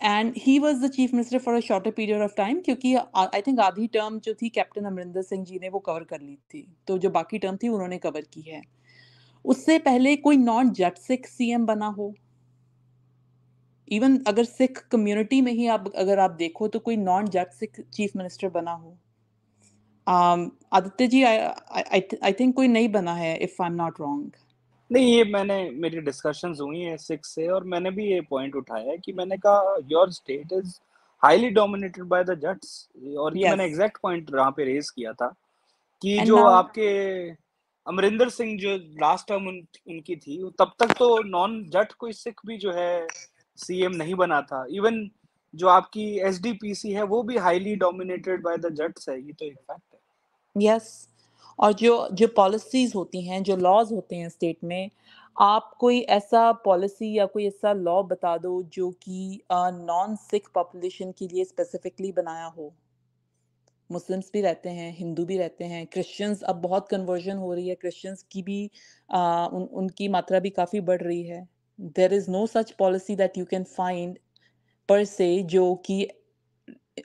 And he was the chief minister for a shorter period of time, क्योंकि आई थिंक आधी टर्म जो थी कैप्टन अमरिंदर सिंह जी ने वो कवर कर ली थी, तो जो बाकी टर्म थी उन्होंने कवर की है। उससे पहले कोई नॉन जट सिख सीएम बना हो, इवन अगर सिख कम्युनिटी में ही आप अगर आप देखो तो कोई नॉन जट सिख चीफ मिनिस्टर बना हो, आदित्य जी, आई थिंक कोई नहीं बना है, if I am not wrong. नहीं, ये मैंने मेरी डिस्कशंस हुई हैं सिक्स से और मैंने भी ये पॉइंट उठाया है कि मैंने कहा your state is highly dominated by the Jats, और ये मैंने यस, एग्जैक्ट पॉइंट यहाँ पे रेज किया था कि एंड जो नाउ आपके अमरिंदर सिंह जो लास्ट टर्म उनकी थी तब तक तो नॉन जट कोई सिख भी जो है सीएम नहीं बना था। इवन जो आपकी एसडीपीसी है वो भी हाईली डोमिनेटेड बाय द जट्स है, ये तो एक फैक्ट है। यस, और जो जो पॉलिसीज होती हैं, जो लॉज होते हैं स्टेट में, आप कोई ऐसा पॉलिसी या कोई ऐसा लॉ बता दो जो कि नॉन सिख पॉपुलेशन के लिए स्पेसिफिकली बनाया हो। मुस्लिम्स भी रहते हैं, हिंदू भी रहते हैं, क्रिश्चियंस, अब बहुत कन्वर्जन हो रही है, क्रिश्चियंस की भी उनकी मात्रा भी काफ़ी बढ़ रही है। There is no such policy that you can find per se जो कि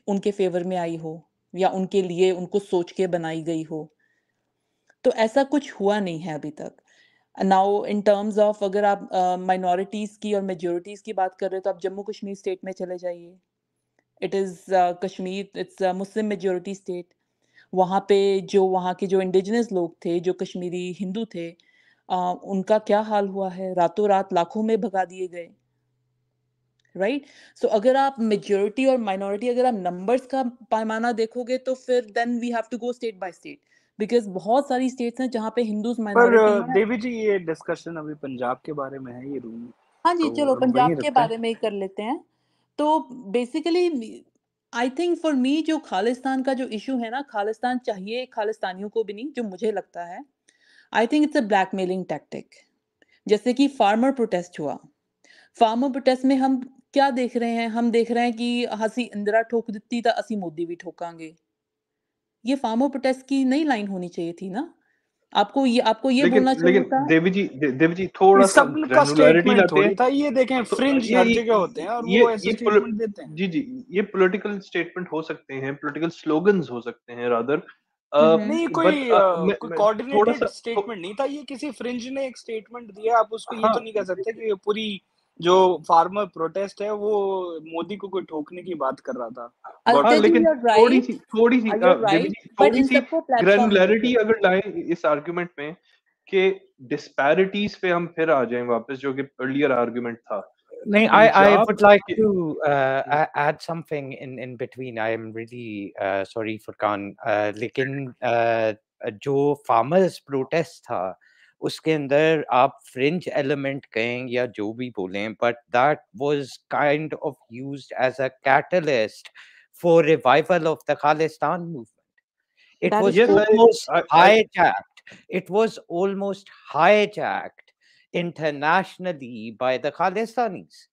उनके फेवर में आई हो या उनके लिए उनको सोच के बनाई गई हो, तो ऐसा कुछ हुआ नहीं है अभी तक। नाउ इन टर्म्स ऑफ अगर आप माइनॉरिटीज़ की और मेजॉरिटीज़ की बात कर रहे हो तो आप जम्मू कश्मीर स्टेट में चले जाइए, it is Kashmir, it's Muslim majority state. वहाँ पे जो वहाँ के जो इंडिजिनस लोग थे, जो कश्मीरी हिंदू थे, उनका क्या हाल हुआ है, रातों रात लाखों में भगा दिए गए, राइट? सो अगर आप मेजॉरिटी और माइनॉरिटी अगर आप नंबर्स का पैमाना देखोगे तो फिर then we have to go state by state, because बहुत सारी स्टेट्स हैं जहाँ पे हिंदूज पर माइनॉरिटी हैं। देवी जी ये डिस्कशन अभी पंजाब के बारे में है ये रूम, हाँ जी, तो चलो अब वहीं पंजाब के रखते हैं। बारे में ही कर लेते हैं। तो basically I think for me जो खालिस्तान का जो इशू है ना, खालिस्तान चाहिए खालिस्तानियों को भी नहीं, जो मुझे लगता है, आई think it's a blackmailing tactic. जैसे कि फार्मर प्रोटेस्ट हुआ, फार्मर प्रोटेस्ट में हम क्या देख रहे हैं, हम देख रहे हैं कि हसी इंदिरा ठोक दित्ती तो असी मोदी भी ठोकांगे। ये फार्मर प्रोटेस्ट की नई लाइन होनी चाहिए थी ना। आपको ये लेकिन बोलना चाहिए था। देवी जी थोड़ा सा सबका ग्रैनुलैरिटी स्टेटमेंट लाते हैं थोड़ी था ये, देखें तो फ्रिंज हर जगह होते हैं और वो ऐसे स्टेटमेंट देते हैं। जी ये पॉलिटिकल स्टेटमेंट हो सकते हैं, पॉलिटिकल स्लोगन्स हो सकते हैं रादर, नहीं बट कोई मैं थोड़ा कोऑर्डिनेटेड सा स्टेटमेंट नहीं था ये, किसी फ्रिंज ने एक स्टेटमेंट दिया, आप उसको ये हाँ तो नहीं कह सकते कि ये पूरी जो फार्मर प्रोटेस्ट है वो मोदी को कोई ठोकने की बात कर रहा था। हाँ, गॉड तेजु, लेकिन you're थोड़ी right, C Devi right, ji but थोड़ी इन सी सबको प्लेटफॉर्म नहीं ग्रैनुलैरिटी थे। अगर लाएं इस आर्गुमेंट में कि डिस्पैरिटीज पे हम फिर आ जाएं वापस, जो कि अर्लियर आर्गुमेंट था। No, I Punjab would like के to add something in between. I am really sorry Furqan, लेकिन जो farmers protest था उसके अंदर आप fringe element कहें या जो भी बोलें, but that was kind of used as a catalyst for revival of the Khalistan movement. It That is was yes true. almost I hijacked. It was almost hijacked internationally by the Khalistanis.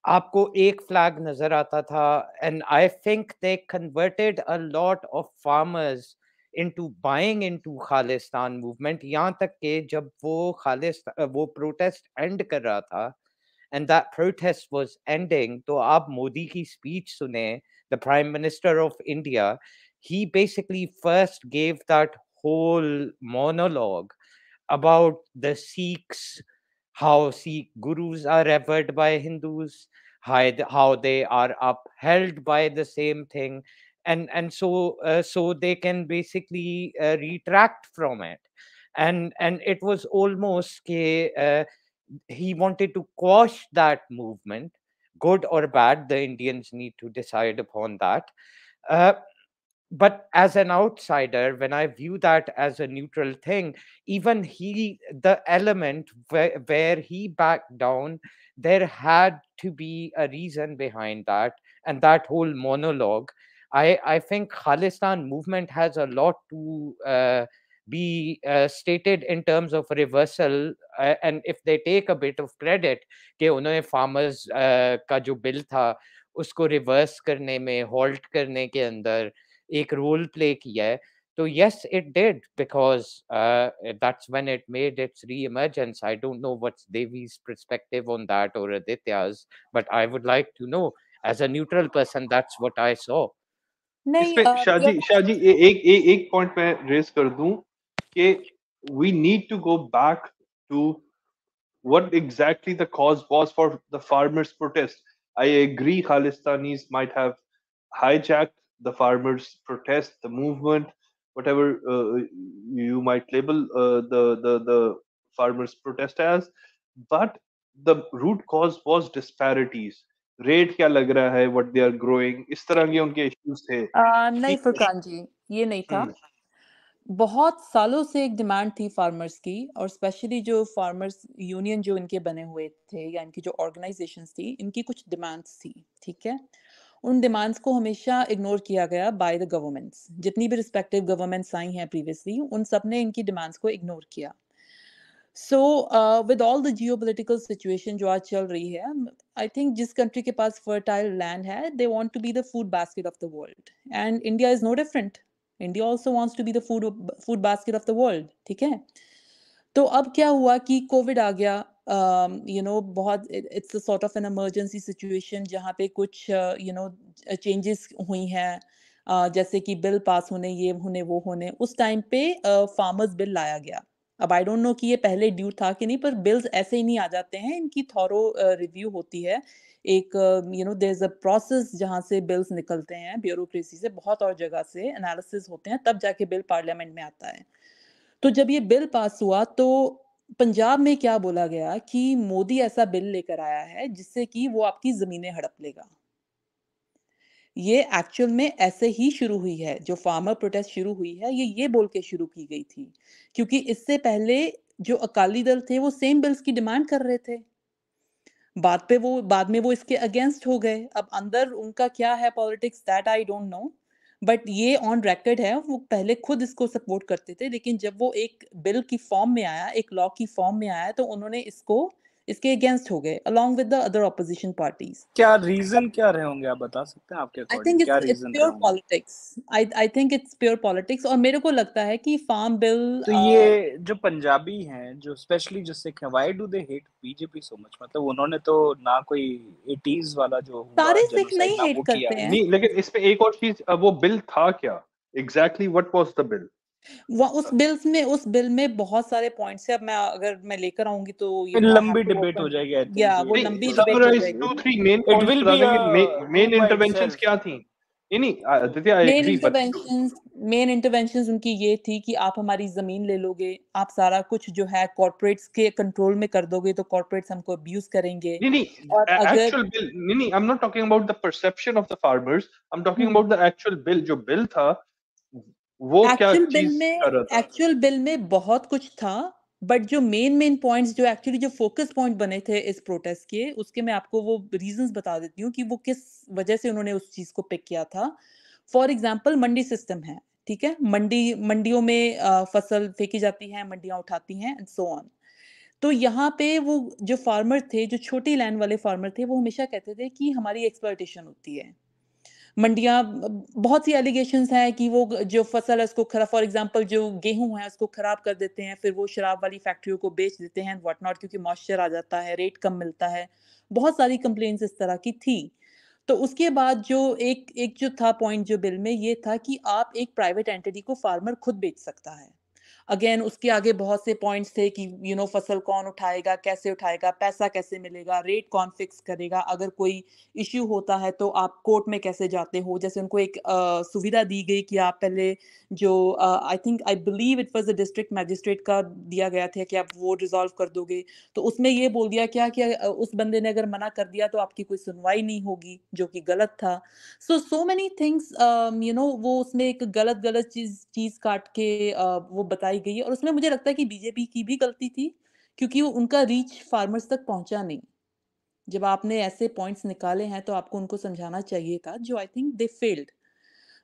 आपको एक flag नजर आता था, and I think they converted a lot of farmers into buying into Khalistan movement. यहाँ तक कि जब वो protest end कर रहा था and that protest was ending, तो आप मोदी की speech सुने, the Prime Minister of India, he basically first gave that whole monologue about the Sikhs, how Sikh gurus are revered by Hindus, how they are upheld by the same thing, and so they can basically retract from it, and it was almost he wanted to quash that movement, good or bad. The Indians need to decide upon that. Uh, but as an outsider, when I view that as a neutral thing, even the element where he backed down, there had to be a reason behind that, and that whole monologue. I think Khalistan movement has a lot to be stated in terms of reversal, and if they take a bit of credit कि उन्होंने farmers का जो bill था उसको reverse करने में, halt करने के अंदर एक रोल प्ले किया है, तो yes it did, because that's when it made its re-emergence. I don't know what's Devi's perspective on that or Aditya's, but I would like to know, as a neutral person, that's what I saw. नहीं इसमें शाहजी एक point मैं raise कर दूं कि we need to go back to what exactly the cause was for the farmers' protest. I agree Khalistanis might have hijacked the farmers' protest, the movement, whatever you might label the farmers' protest as, but the root cause was disparities. Rate क्या लग रहा है, what they are growing, इस तरह के उनके issues थे नहीं कि फुरकान जी, ये नहीं था। बहुत सालों से एक डिमांड थी फार्मर्स की, और स्पेशली जो फार्मर्स यूनियन जो इनके बने हुए थे या इनकी जो ऑर्गेनाइजेशंस थी, इनकी कुछ डिमांड्स थी, ठीक है। उन डिमांड्स को हमेशा इग्नोर किया गया बाय द गवर्नमेंट्स। जितनी भी रिस्पेक्टिव गवर्नमेंट्स आई हैं प्रीवियसली, उन सब ने इनकी डिमांड्स को इग्नोर किया। So with all the geopolitical situation जो आज चल रही है, आई थिंक जिस कंट्री के पास फर्टाइल लैंड है, they want to be the food basket of the world, and India is no different. India also wants to be the food basket of the world, ठीक है। तो अब क्या हुआ कि कोविड आ गया, बहुत it's a sort of an emergency situation जहाँ पे कुछ चेंजेस हुई हैं, जैसे कि बिल पास होने, ये होने, वो होने। उस टाइम पे फार्मर्स बिल लाया गया। अब आई डोंट नो कि ये पहले ड्यू था कि नहीं, पर बिल्स ऐसे ही नहीं आ जाते हैं, इनकी थॉरो रिव्यू होती है। एक देयर इज अ प्रोसेस जहाँ से बिल्स निकलते हैं, ब्यूरोक्रेसी से, बहुत और जगह से एनालिसिस होते हैं, तब जाके बिल पार्लियामेंट में आता है। तो जब ये बिल पास हुआ, तो पंजाब में क्या बोला गया कि मोदी ऐसा बिल लेकर आया है जिससे कि वो आपकी जमीनें हड़प लेगा। ये एक्चुअल में ऐसे ही शुरू हुई है, जो फार्मर प्रोटेस्ट शुरू हुई है, ये बोल के शुरू की गई थी, क्योंकि इससे पहले जो अकाली दल थे वो सेम बिल्स की डिमांड कर रहे थे। बाद में वो इसके अगेंस्ट हो गए। अब अंदर उनका क्या है politics, that I don't no, but ये ऑन रेकर्ड है, वो पहले खुद इसको सपोर्ट करते थे, लेकिन जब वो एक बिल की फॉर्म में आया, एक लॉ की फॉर्म में आया, तो उन्होंने इसको इसके अगेंस्ट हो गए along with the other opposition parties. क्या रीजन क्या रहे होंगे, आप बता सकते हैं आपके आई अकॉर्डिंग थिंक क्या इट्स रीजन रहे प्योर होंगे? Politics. I think it's pure politics, और मेरे को लगता है कि फार्म बिल तो ये जो पंजाबी हैं, जो स्पेशली जो सिख हैं, why do they hate BJP so much? मतलब उन्होंने तो ना कोई 80s वाला जो हुआ सारे सिख जेनोसाइड नहीं ना हेट वो किया करते है। हैं। नहीं, लेकिन इसमें एक और चीज, वो बिल था क्या exactly? What was the bill? उस बिल में बहुत सारे पॉइंट्स है। अब मैं अगर मैं लेकर आऊंगी तो आई हैव लंबी टू डिबेट हो ओपन, जाएगी आई या थिंक। वो नहीं, लंबी डिबेट हो समराइज जाएगी। 2-3 मेन इट पॉइंट्स विल बता बी देंगे। Main room by interventions itself. क्या थी? नहीं Aditya, I agree, but main interventions उनकी ये थी कि आप हमारी जमीन ले लोगे, आप सारा कुछ जो है कॉर्पोरेट्स के कंट्रोल में कर दोगे, तो कॉर्पोरेट्स हमको अब्यूज करेंगे। नहीं, और अगर एक्चुअल बिल नहीं, आई am not talking about the perception of the farmers, I am talking about the actual bill. जो बिल था वो क्या चीज कर रहा था? एक्चुअल बिल में बहुत कुछ था, बट जो मेन पॉइंट्स, जो एक्चुअली जो फोकस पॉइंट बने थे इस प्रोटेस्ट के, उसके मैं आपको वो रीजंस बता देती हूँ कि वो किस वजह से उन्होंने उस चीज को पिक किया था। फॉर एग्जाम्पल, मंडी सिस्टम है, ठीक है, मंडियों में फसल फेंकी जाती है, मंडियां उठाती हैं एंड सो ऑन। तो यहाँ पे वो जो फार्मर थे, जो छोटी लैंड वाले फार्मर थे, वो हमेशा कहते थे कि हमारी एक्सप्लॉयटेशन होती है। मंडियां, बहुत सी एलिगेशंस हैं कि वो जो फसल है उसको खराब, फॉर एग्जांपल जो गेहूं है उसको खराब कर देते हैं, फिर वो शराब वाली फैक्ट्रियों को बेच देते हैं व्हाट नॉट, क्योंकि मॉइस्चर आ जाता है, रेट कम मिलता है। बहुत सारी कंप्लेंट्स इस तरह की थी। तो उसके बाद जो एक एक जो था पॉइंट जो बिल में, ये था कि आप एक प्राइवेट एंटिटी को फार्मर खुद बेच सकता है। अगेन उसके आगे बहुत से पॉइंट्स थे कि फसल कौन उठाएगा, कैसे उठाएगा, पैसा कैसे मिलेगा, रेट कौन फिक्स करेगा, अगर कोई इश्यू होता है तो आप कोर्ट में कैसे जाते हो। जैसे उनको एक सुविधा दी गई कि आप पहले जो I believe it was the district magistrate का दिया गया था कि आप वो रिजॉल्व कर दोगे। तो उसमें ये बोल दिया क्या कि उस बंदे ने अगर मना कर दिया तो आपकी कोई सुनवाई नहीं होगी, जो कि गलत था। सो मेनी थिंग्स, वो उसमें एक गलत गलत चीज काट के वो बताई गई है, और उसमें मुझे लगता है कि बीजेपी की भी गलती थी, क्योंकि उनका रीच फार्मर्स तक पहुंचा नहीं। जब आपने ऐसे पॉइंट्स निकाले हैं तो आपको उनको समझाना चाहिए था, जो आई थिंक दे फेल्ड।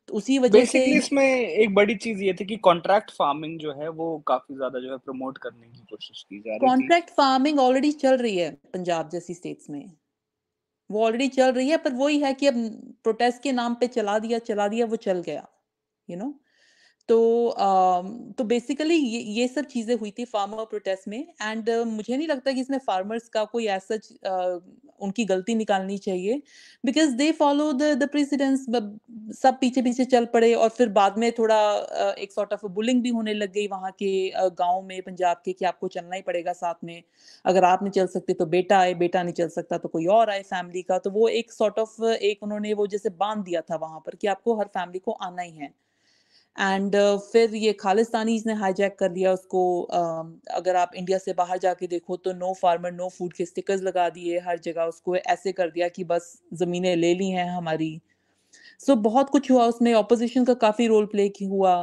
तो उसी वजह से बेसिकली इसमें एक बड़ी चीज ये थी कि कॉन्ट्रैक्ट फार्मिंग जो है वो काफी ज्यादा जो है प्रमोट करने की कोशिश की जा रही थी। कॉन्ट्रैक्ट फार्मिंग ऑलरेडी चल रही है पंजाब जैसी स्टेट्स में, वो ऑलरेडी चल रही है, पर वही है कि अब प्रोटेस्ट के नाम पे चला दिया, वो चल गया, यू नो। तो तो बेसिकली ये सब चीजें हुई थी फार्मर प्रोटेस्ट में, एंड मुझे नहीं लगता कि इसमें फार्मर्स का कोई एज सच उनकी गलती निकालनी चाहिए, because they follow the presidents. सब पीछे पीछे चल पड़े, और फिर बाद में थोड़ा एक सॉर्ट ऑफ बुलिंग भी होने लग गई वहाँ के गांव में पंजाब के, कि आपको चलना ही पड़ेगा साथ में, अगर आप नहीं चल सकते तो बेटा आए, बेटा नहीं चल सकता तो कोई और आए फैमिली का। तो वो एक सॉर्ट ऑफ एक उन्होंने वो जैसे बांध दिया था वहां पर कि आपको हर फैमिली को आना ही है। एंड फिर ये खालिस्तानीज ने हाईजैक कर लिया उसको। अगर आप इंडिया से बाहर जाके देखो तो नो फार्मर नो फूड के स्टिकर्स लगा दिए हर जगह, उसको ऐसे कर दिया कि बस जमीनें ले ली हैं हमारी। बहुत कुछ हुआ उसमें, ऑपोजिशन का काफी रोल प्ले हुआ,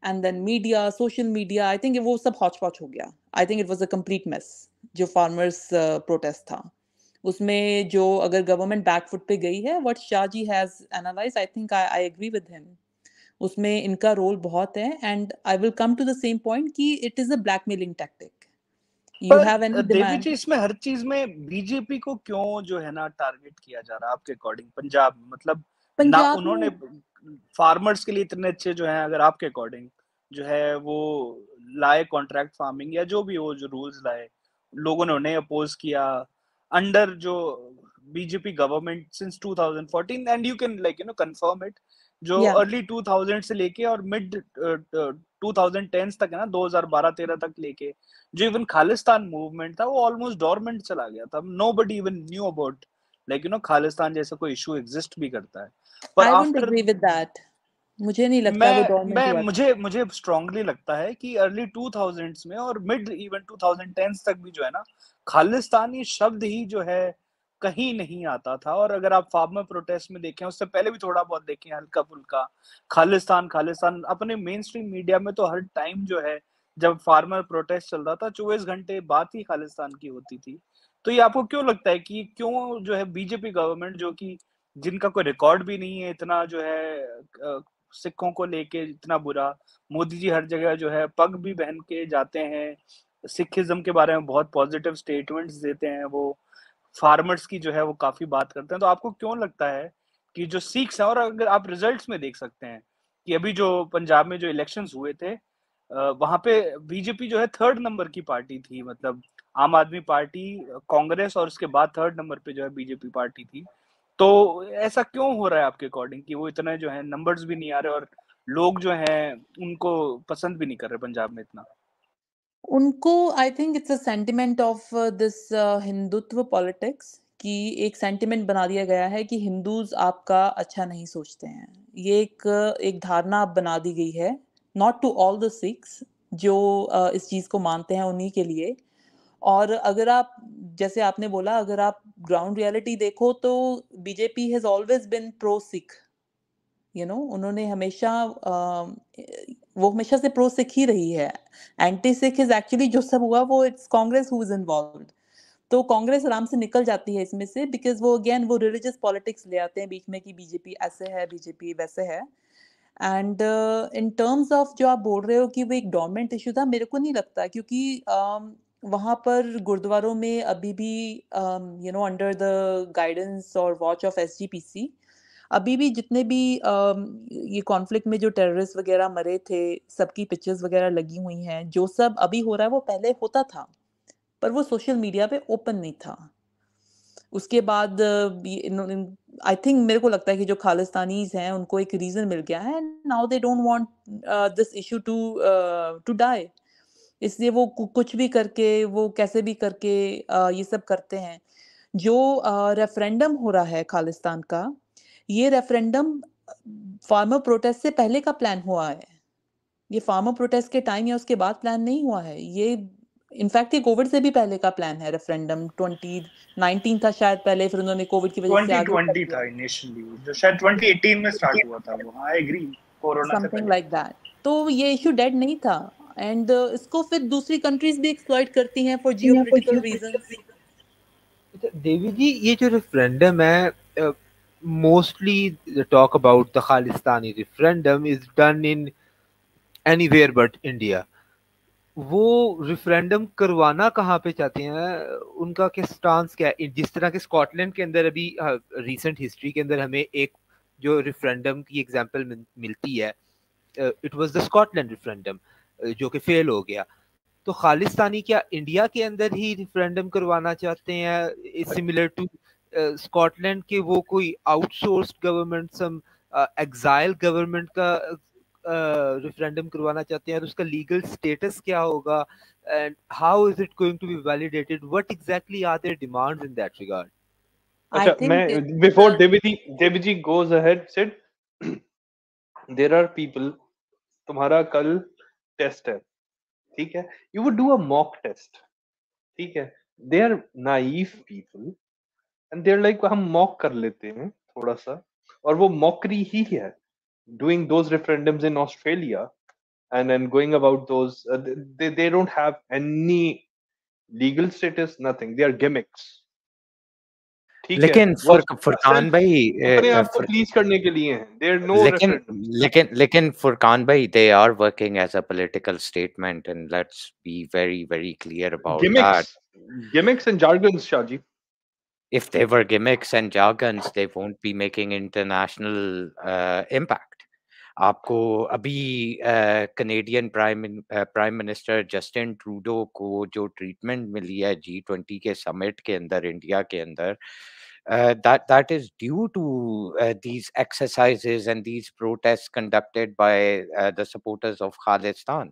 and then media, social media, I think वो सब हॉच पॉच हो गया। I think it was a complete mess जो फार्मर्स प्रोटेस्ट था उसमें। जो अगर गवर्नमेंट बैकफुट पे गई है, what Shah ji has analyse, I think I agree with him, उसमें इनका रोल बहुत है। And I will come to the same point कि it is a blackmailing tactic. You have any Devi demand. जी, इसमें हर चीज में बीजेपी को क्यों जो है ना टारगेट किया जा रहा है आपके अकॉर्डिंग? पंजाब मतलब ना पंजाब उन्होंने में फार्मर्स के लिए इतने अच्छे जो है, अगर आपके अकॉर्डिंग जो है वो लाए कॉन्ट्रैक्ट फार्मिंग या जो भी हो, जो रूल्स लाए, लोगों ने उन्हें अपोज किया अंडर जो BJP government since 2014, and you can confirm it, जो या अर्ली 2000 से लेके और मिड 2010 तक है ना, 2012-13 तक लेके, जो इवन खालिस्तान मूवमेंट था वो ऑलमोस्ट डोरमेंट चला गया था। Nobody even knew about Khalistan जैसा कोई इशू एग्जिस्ट भी करता है। पर I wouldn't after, agree with that. मुझे नहीं लगता वो डोरमेंट मैं हुआ था। मुझे स्ट्रांगली लगता है कि अर्ली 2000s में और मिड इवन 2010s तक भी जो है ना, खालिस्तानी शब्द ही जो है कहीं नहीं आता था। और अगर आप फार्मर प्रोटेस्ट में देखें, उससे पहले भी थोड़ा बहुत देखें, हल्का फुल्का खालिस्तान खालिस्तान अपने मेन स्ट्रीम मीडिया में तो हर टाइम जो है, जब फार्मर प्रोटेस्ट चल रहा था 24 घंटे बात ही खालिस्तान की होती थी। तो ये आपको क्यों लगता है कि क्यों जो है बीजेपी गवर्नमेंट, जो कि जिनका कोई रिकॉर्ड भी नहीं है इतना जो है सिखों को लेके इतना बुरा, मोदी जी हर जगह जो है पग भी पहन के जाते हैं, सिखिज्म के बारे में बहुत पॉजिटिव स्टेटमेंट्स देते हैं, वो फार्मर्स की जो है वो काफी बात करते हैं। तो आपको क्यों लगता है कि जो सिख्स हैं, और अगर आप रिजल्ट्स में देख सकते हैं कि अभी जो पंजाब में जो इलेक्शंस हुए थे, वहां पे बीजेपी जो है 3rd नंबर की पार्टी थी, मतलब आम आदमी पार्टी, कांग्रेस, और उसके बाद 3rd नंबर पे जो है बीजेपी पार्टी थी। तो ऐसा क्यों हो रहा है आपके अकॉर्डिंग कि वो इतने जो है नंबर्स भी नहीं आ रहे और लोग जो हैं उनको पसंद भी नहीं कर रहे पंजाब में इतना? उनको आई think it's a sentiment of this Hindutva politics, कि एक सेंटिमेंट बना दिया गया है कि हिंदूज आपका अच्छा नहीं सोचते हैं। ये एक धारणा अब बना दी गई है, not to all the Sikhs जो इस चीज़ को मानते हैं उन्हीं के लिए। और अगर आप, जैसे आपने बोला, अगर आप ग्राउंड रियलिटी देखो तो BJP has always been pro Sikh, उन्होंने हमेशा वो हमेशा से प्रो सिख ही रही है। एंटी सिख इज एक्चुअली जो सब हुआ वो it's Congress who is involved. तो कांग्रेस आराम से निकल जाती है इसमें से, बिकॉज वो अगेन वो रिलीजियस पॉलिटिक्स ले आते हैं बीच में कि बीजेपी ऐसे है, बीजेपी वैसे है। एंड इन टर्म्स ऑफ जो आप बोल रहे हो कि वो एक डोरमेंट इशू था, मेरे को नहीं लगता, क्योंकि वहाँ पर गुरुद्वारों में अभी भी अंडर द गाइडेंस और वॉच ऑफ एसजीपीसी अभी भी जितने भी ये कॉन्फ्लिक्ट में जो टेररिस्ट वगैरह मरे थे, सबकी पिक्चर्स वगैरह लगी हुई हैं। जो सब अभी हो रहा है वो पहले होता था, पर वो सोशल मीडिया पे ओपन नहीं था। उसके बाद आई थिंक मेरे को लगता है कि जो खालिस्तानीज हैं उनको एक रीजन मिल गया है, now they don't want this issue to die, इसलिए वो कुछ भी करके, वो कैसे भी करके ये सब करते हैं। जो रेफरेंडम हो रहा है खालिस्तान का, ये रेफरेंडम फार्मर प्रोटेस्ट से पहले का प्लान हुआ है। ये फार्मर प्रोटेस्ट के टाइम या उसके बाद प्लान नहीं हुआ है। ये इनफैक्ट ये कोविड से भी पहले का प्लान है। रेफरेंडम 2019 था शायद पहले, फिर उन्होंने कोविड की वजह से आगे कर 2020 दिया, था इनिशियली, जो शायद 2018 में स्टार्ट हुआ था वो। हाँ, आई एग्री, कोरोना से समथिंग पहले। Like that. तो ये इशू डेड नहीं था, एंड इसको फिर दूसरी कंट्रीज भी एक्सप्लॉइट करती हैं फॉर जियोपॉलिटिकल रीजंस। देवी जी, ये जो रेफरेंडम है, mostly talk about the Khalistani referendum is done in anywhere but India. वो रेफरेंडम करवाना कहाँ पे चाहते हैं, उनका क्या स्टांस क्या है? जिस तरह के स्कॉटलैंड के अंदर अभी रीसेंट हिस्ट्री के अंदर हमें एक जो रेफरेंडम की एग्जांपल मिलती है, it was the Scotland referendum जो कि फेल हो गया। तो खालिस्तानी क्या इंडिया के अंदर ही रेफरेंडम करवाना चाहते हैं सिमिलर टू स्कॉटलैंड के? वो कोई outsourced government, some exile government का रेफरेंडम करवाना चाहते हैं? और उसका लीगल स्टेटस क्या होगा, and how is it going to be validated? What exactly are their demands in that regard? अच्छा, मैं before Devi ji goes ahead said there are people, तुम्हारा कल टेस्ट है, ठीक है, you would do a mock test, ठीक है, they are naive people and they are like हम मॉक कर लेते हैं थोड़ा सा, और वो मॉकरी ही है doing those referendums in Australia and then going about those they don't have any legal status, nothing, they are gimmicks, ठीक है, लेकिन वो फुरकान भाई, अपने आप को प्लीज करने के लिए हैं, there are no referendums. लेकिन फुरकान भाई, they are working as a political statement, and let's be very very clear about that. Gimmicks and jargons, Shaji. If they were gimmicks and jargons, they won't be making international impact. आपको अभी Canadian prime minister Justin Trudeau को जो treatment मिली है G20 के summit के अंदर India के अंदर, that is due to these exercises and these protests conducted by the supporters of Khalistan.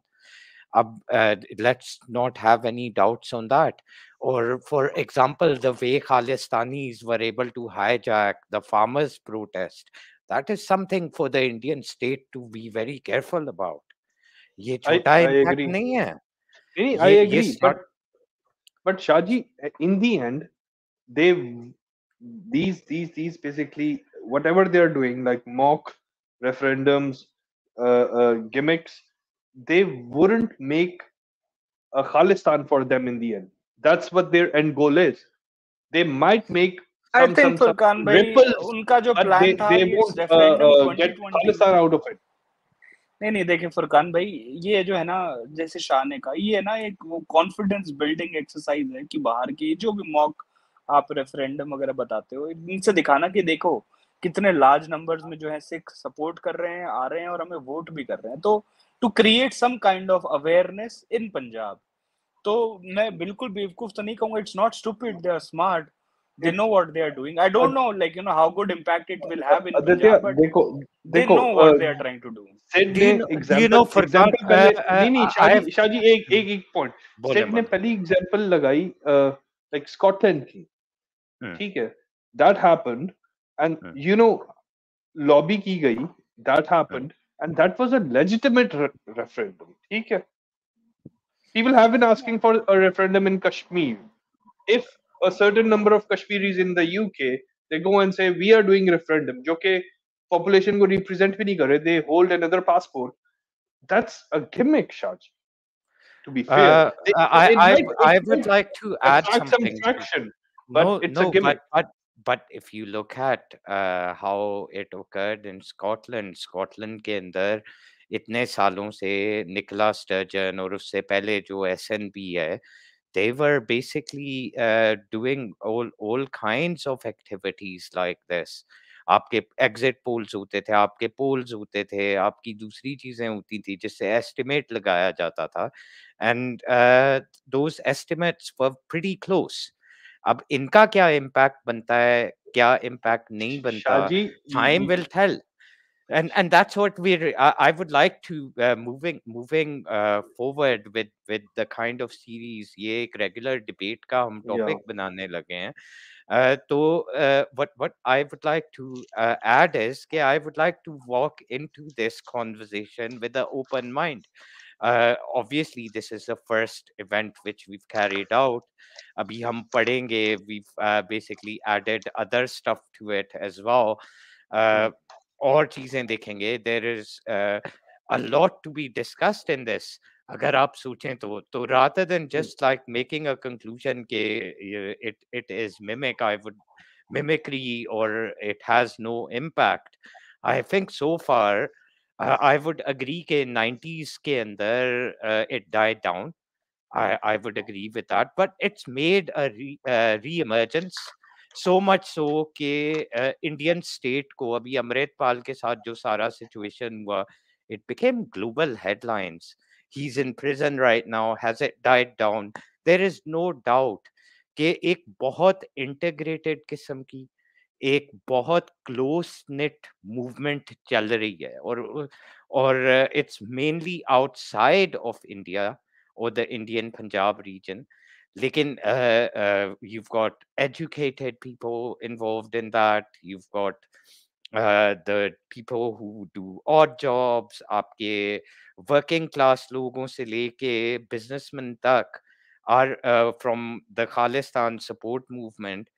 Let's not have any doubts on that. Or for example, the way Khalistanis were able to hijack the farmers' protest, that is something for the Indian state to be very careful about. ये छोटा impact नहीं है। I agree, but Shaji, in the end, these basically whatever they are doing, like mock referendums, gimmicks, they wouldn't make a Khalistan for them in the end. That's what their end goal is. They might make some ripples, उनका जो but plan था they कि won't referendum get 2020 Khalistan out of it. नहीं देखिए फुरकान भाई, ये जो है ना, जैसे शाह ने कहा, ये है ना एक वो कॉन्फिडेंस बिल्डिंग एक्सरसाइज है कि बाहर की जो भी मॉक आप रेफरेंडम वगैरह बताते हो, इनसे दिखाना कि देखो कितने लार्ज नंबर्स में जो है सिख सपोर्ट कर रहे हैं, आ रहे हैं और हमें वोट भी कर रहे हैं, तो to create some kind of awareness in Punjab. तो मैं बिल्कुल बेवकूफ तो नहीं कहूंगा, it's not stupid, they are smart, they know what they are doing. I don't know, like, you know, how good impact it will have in Aditya Punjab, but देखो they देखो know what they are trying to do. सिड Do ने you know, example Furqan, पहले नहीं नहीं I've Shahaji एक एक एक पॉइंट बोले सिड ने बोले पहली एग्जांपल लगाई लाइक स्कॉटलैंड की, ठीक है, that happened and you know lobby की गई, that happened and that was a legitimate referendum, ठीक है. People have been asking for a referendum in Kashmir. If a certain number of Kashmiris in the UK, they go and say we are doing referendum, जो कि population को represent भी नहीं कर रहे, they hold another passport. That's a gimmick, Shaj. To be fair, I would like to add attract some something. traction, but it's a No, gimmick. but if you look at how it occurred in Scotland, Scotland के अंदर इतने सालों से Nicola sturgeon और उससे पहले जो SNP है, they were basically doing all kinds of activities like this. आपके एग्जिट पोल्स होते थे, आपके पोल्स होते थे, आपकी दूसरी चीजें होती थी जिससे एस्टिमेट लगाया जाता था, and those estimates were pretty close. अब इनका क्या इम्पैक्ट बनता है, क्या इम्पैक्ट नहीं बनता, Shaji, time will tell. And that's what I would like to moving forward with the kind of series, ये एक regular debate का हम topic yeah. बनाने लगे हैं. तो what I would like to add is कि I would like to walk into this conversation with an open mind. Obviously this is the first event which we've carried out. अभी हम पढ़ेंगे, we've basically added other stuff to it as well. और चीजें देखेंगे. There is a lot to be discussed in this. अगर आप सोचें तो rather than just like making a conclusion के it is mimicry or it has no impact, I think so far I would agree के 90s के अंदर it died down. I would agree with that, but it's made a re-emergence. So much so कि Indian state को अभी अमृतपाल के साथ जो सारा सिचुएशन हुआ, it became global headlines. He's in prison right now. Has it died down? There is no doubt कि एक बहुत integrated किस्म की, एक बहुत close knit movement चल रही है, और it's mainly outside of India or the Indian Punjab region. Lekin you've got educated people involved in that. You've got the people who do odd jobs. आपके working class लोगों से लेके businessmen तक are from the Khalistan support movement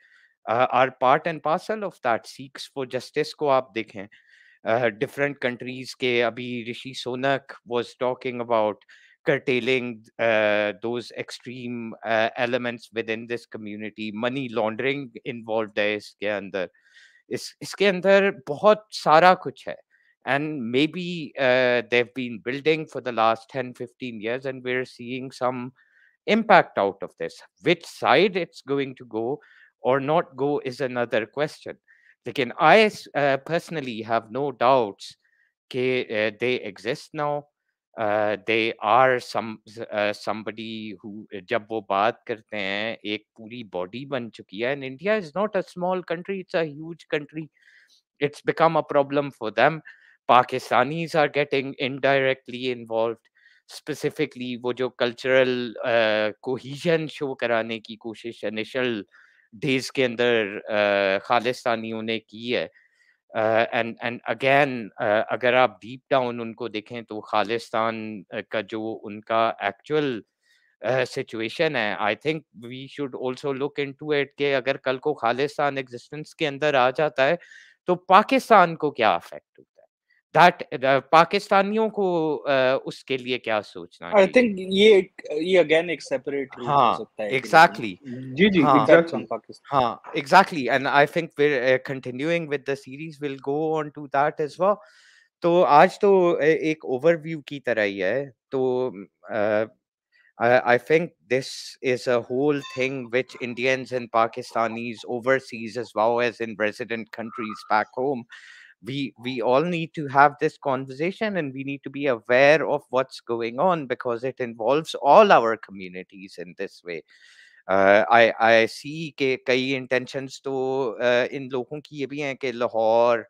are part and parcel of that. Sikhs for Justice को आप देखें. Different countries के अभी ऋषि Shaunak was talking about curtailing those extreme elements within this community. Money laundering involved है इसके अंदर. इसके अंदर बहुत सारा कुछ है. And maybe they've been building for the last 10-15 years and we're seeing some impact out of this. Which side it's going to go or not go is another question. Lekin I personally have no doubts that they exist now. They are somebody who जब वो बात करते हैं एक पूरी body बन चुकी है, and India is not a small country, it's a huge country. It's become a problem for them. Pakistanis are getting indirectly involved. Specifically वो जो cultural cohesion show कराने की कोशिश initial days के अंदर खालिस्तानियों ने की है. And again अगर आप deep down उनको देखें तो खालिस्तान का जो उनका actual situation है, I think we should also look into it कि अगर कल को खालिस्तान existence के अंदर आ जाता है तो पाकिस्तान को क्या affect होता है. That पाकिस्तानियों को उसके लिए क्या सोचना I चाहिए. think ये again एक separate route हो सकता है. Exactly. जी Exactly. हाँ, exactly. And I think we're continuing with the series. We'll go on to that as well. तो आज तो एक ओवरव्यू की तरह ही है। तो I think this is a whole thing which Indians and Pakistanis overseas as well as in resident countries back home, we all need to have this conversation, and we need to be aware of what's going on because it involves all our communities in this way. I see कि कई intentions तो इन लोगों की ये भी हैं कि Lahore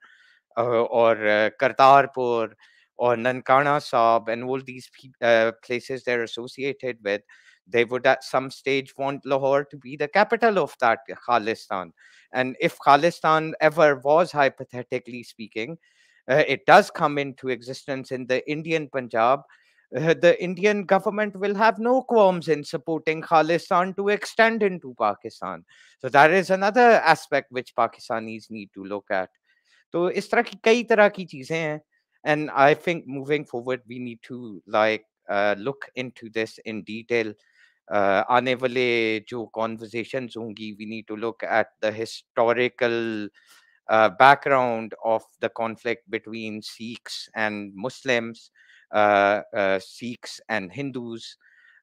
or Kartarpur or Nankana Sahib and all these places they're associated with, they would at some stage want Lahore to be the capital of that Khalistan. And if Khalistan ever was, hypothetically speaking, it does come into existence in the Indian Punjab, the Indian government will have no qualms in supporting Khalistan to extend into Pakistan. So that is another aspect which Pakistanis need to look at. तो इस तरह की कई तरह की चीजें हैं and I think moving forward we need to like look into this in detail. आने वाले जो conversations होंगी, we need to look at the historical background of the conflict between Sikhs and Muslims, Sikhs and Hindus,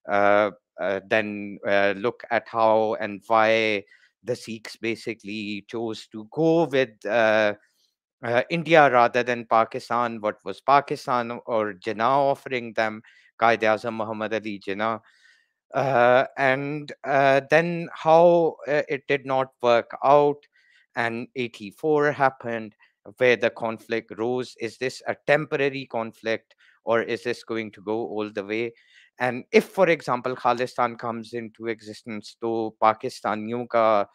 then look at how and why the Sikhs basically chose to go with India rather than Pakistan. What was Pakistan or Jinnah offering them? Qaid-e-Azam Muhammad Ali Jinnah. And then how it did not work out, and 84 happened, where the conflict rose. Is this a temporary conflict, or is this going to go all the way? And if, for example, Khalistan comes into existence, तो पाकिस्तानियों का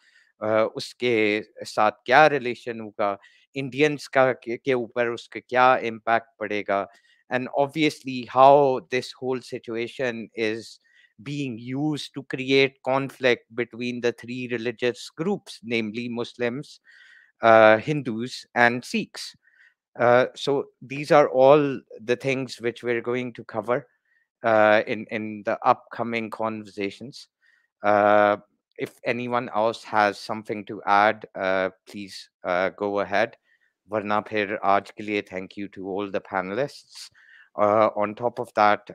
उसके साथ क्या relation होगा, Indians का के ऊपर उसका क्या इम्पैक्ट पड़ेगा, and obviously how this whole situation is being used to create conflict between the three religious groups, namely Muslims, Hindus, and Sikhs. So these are all the things which we're going to cover in the upcoming conversations. If anyone else has something to add, please go ahead. Varna phir aaj ke liye thank you to all the panelists. On top of that,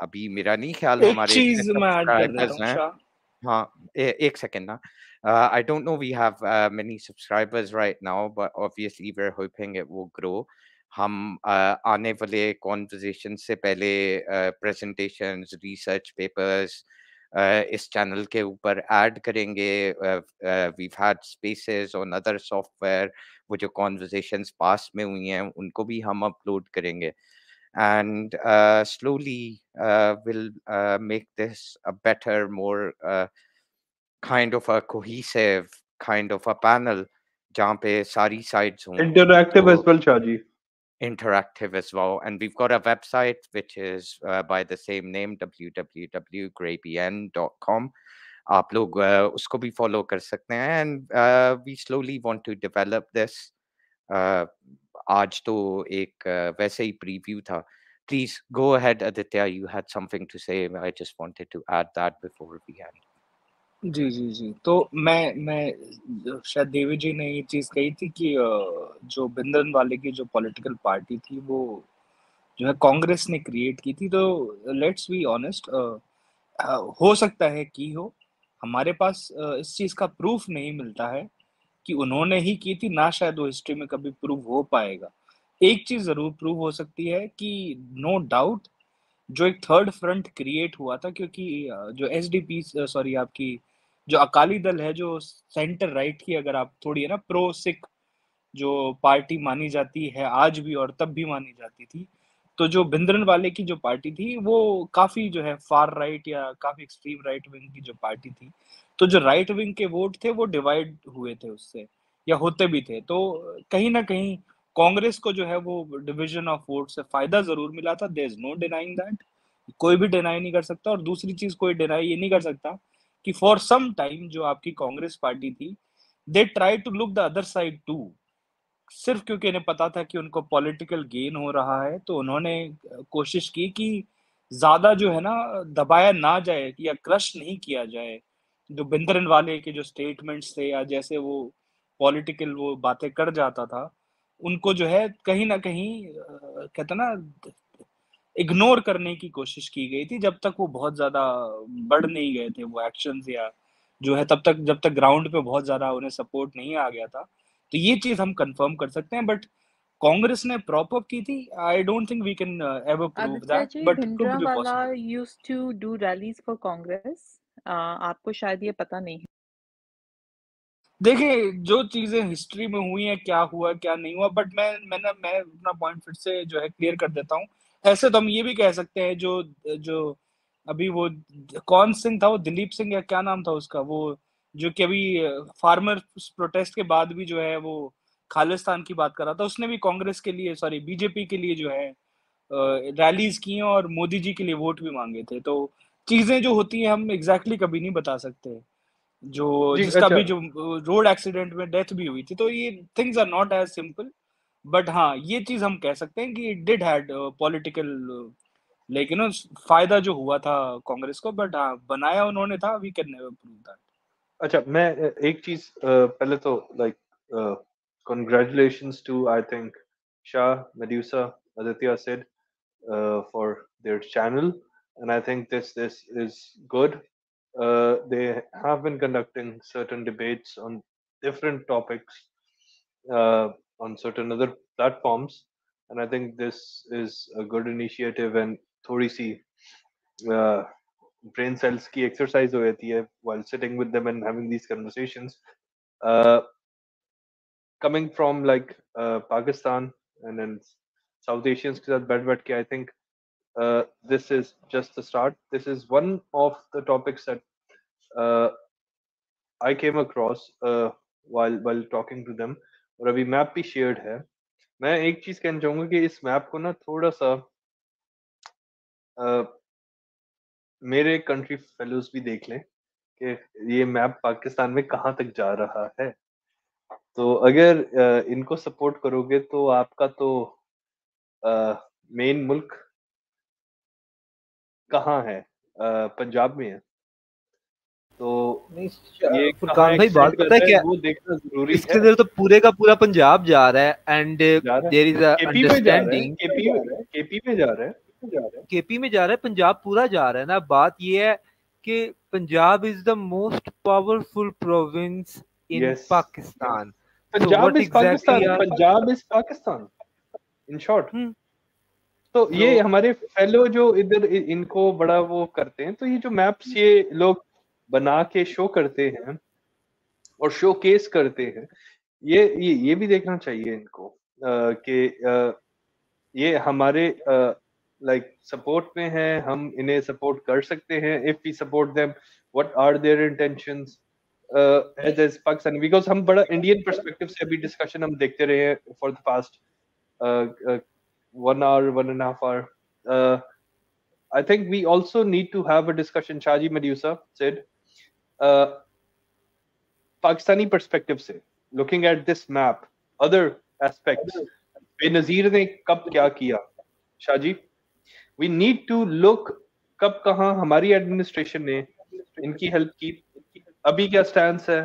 अभी मेरा नहीं ख्याल एक हमारे चीज मैं add कर देता सब्सक्राइबर्स हूँ हैं. शाह. हाँ, एक सेकंड ना. I don't know we have many subscribers right now, but obviously we're hoping it will grow. हम आने वाले conversation से पहले presentations, research papers इस channel के ऊपर add करेंगे. We've had spaces on other software, वो जो conversations past में हुई हैं उनको भी हम upload करेंगे. And slowly we'll make this a better, more kind of a cohesive kind of a panel जहाँ पे सारी sides हों. Interactive as So well, Shaji. interactive as well. And we've got a website which is by the same name, www.graybn.com. आप लोग उसको भी follow कर सकते हैं. And we slowly want to develop this. आज तो एक वैसे ही preview था. Please go ahead, Aditya. You had something to say. I just wanted to add that before we end. जी जी जी. तो मैं शायद देवी जी ने ये चीज कही थी कि जो भिंदरन वाले की जो पॉलिटिकल पार्टी थी वो जो है कांग्रेस ने क्रिएट की थी. तो लेट्स बी ऑनेस्ट, हो सकता है कि हो, हमारे पास इस चीज का प्रूफ नहीं मिलता है कि उन्होंने ही की थी, ना शायद वो हिस्ट्री में कभी प्रूव हो पाएगा. एक चीज जरूर प्रूव हो सकती है कि नो डाउट जो एक थर्ड फ्रंट क्रिएट हुआ था, क्योंकि जो एसडीपी सॉरी आपकी जो अकाली दल है, जो सेंटर राइट की अगर आप थोड़ी है ना प्रो सिख जो पार्टी मानी जाती है आज भी और तब भी मानी जाती थी, तो जो भिंदरन वाले की जो पार्टी थी वो काफी जो है फार राइट या काफी एक्सट्रीम राइट विंग की जो पार्टी थी. तो जो राइट विंग के वोट थे वो डिवाइड हुए थे उससे, या होते भी थे. तो कहीं ना कहीं कांग्रेस को जो है वो डिवीजन ऑफ वोट से फायदा जरूर मिला था. There is no denying that. कोई भी डिनाई नहीं कर सकता. और दूसरी चीज कोई डिनाई ये नहीं कर सकता कि फॉर सम टाइम जो आपकी कांग्रेस पार्टी थी, they try to look the other side too. सिर्फ क्योंकि इन्हें पता था कि उनको पॉलिटिकल गेन हो रहा है, तो उन्होंने कोशिश की कि ज्यादा जो है ना दबाया ना जाए या क्रश नहीं किया जाए. जो भिंदरन वाले के जो स्टेटमेंट्स थे या जैसे वो पॉलिटिकल वो बातें कर जाता था, उनको जो है कहीं ना कहीं कहते ना इग्नोर करने की कोशिश की गई थी, जब तक वो बहुत ज्यादा बढ़ नहीं गए थे वो एक्शंस, या जो है तब तक जब तक ग्राउंड पे बहुत ज्यादा उन्हें सपोर्ट नहीं आ गया था। तो ये चीज हम कंफर्म कर सकते हैं, बट कांग्रेस ने प्रॉप अप की थी, I don't think we can ever prove Aditya that, जी, but could be Bhindranwale possible. Used to do rallies for Congress, आपको शायद ये पता नहीं है। देखिए जो चीजें हिस्ट्री में हुई हैं, क्या हुआ क्या नहीं हुआ, बट मैं अपना पॉइंट फिर से जो है क्लियर कर देता हूँ। ऐसे तो हम ये भी कह सकते हैं, जो जो अभी वो कौन सिंह था, वो दिलीप सिंह या क्या नाम था उसका, वो जो कि अभी फार्मर प्रोटेस्ट के बाद भी जो है वो खालिस्तान की बात कर रहा था, उसने भी कांग्रेस के लिए, सॉरी बीजेपी के लिए जो है रैलीज की हैं और मोदी जी के लिए वोट भी मांगे थे। तो चीजें जो होती हैं हम एग्जैक्टली कभी नहीं बता सकते। जो जी जिसका अच्छा भी जो रोड एक्सीडेंट में डेथ भी हुई थी, तो ये things are not as simple, but हाँ ये चीज हम कह सकते हैं कि इट डिड हैड पॉलिटिकल, लेकिन फायदा जो हुआ था कांग्रेस को, बट हाँ बनाया उन्होंने था, we can never prove that. अच्छा मैं एक चीज पहले तो like congratulations to I think Shah, Medusa, Aditya said for their channel, and I think this is good. They have been conducting certain debates on different topics on certain other platforms, and I think this is a good initiative and थोड़ी सी brain cells की exercise हो जाती है while sitting with them and having these conversations. Uh, Coming from like Pakistan and then South Asians के साथ बैठ के, I think this is just the start. This is one of the topics that uh, I came across while talking to them. और अभी map भी shared है. मैं एक चीज कहना चाहूंगा कि इस मैप को ना थोड़ा सा मेरे कंट्री फेलोज भी देख लें कि ये मैप पाकिस्तान में कहाँ तक जा रहा है। तो अगर इनको सपोर्ट करोगे तो आपका तो मेन मुल्क कहाँ है? पंजाब में है। तो नहीं ये कहाँ फुरकान भाई बात एक्सटेंड कर पता है रहा है क्या, वो देखना जरूरी इसके है। अंदर तो पूरे का पूरा पंजाब जा रहा है, एंड जा रहा देयर इज अ है केपी में जा रहा है, अंडरस्टैंडिंग केपी में जा रहा है, केपी में जा रहा है, पंजाब पूरा जा रहा है ना। बात ये है कि Punjab is the most powerful province in yes Pakistan. So Punjab what is Pakistan, exactly are Punjab is Pakistan in short. तो तो ये हमारे फेलो जो इधर इनको बड़ा वो करते हैं, तो ये जो मैप्स ये लोग बना के शो करते हैं और शो केस करते हैं, ये भी देखना चाहिए इनको कि ये हमारे लाइक सपोर्ट में है, हम इन्हें सपोर्ट कर सकते हैं। If we support them, what are their intentions as Pakistani, because हम बड़ा इंडियन पर्सपेक्टिव से अभी डिस्कशन हम देखते रहे हैं for the past 1 hour, 1.5 hour. I think we also need to have a discussion. Shaji Medusa said, Pakistani perspective से, looking at this map, other aspects, Benazir ने कब क्या किया? Shaji, we need to look कब कहाँ हमारी एडमिनिस्ट्रेशन ने इनकी हेल्प की, अभी क्या स्टैंस है,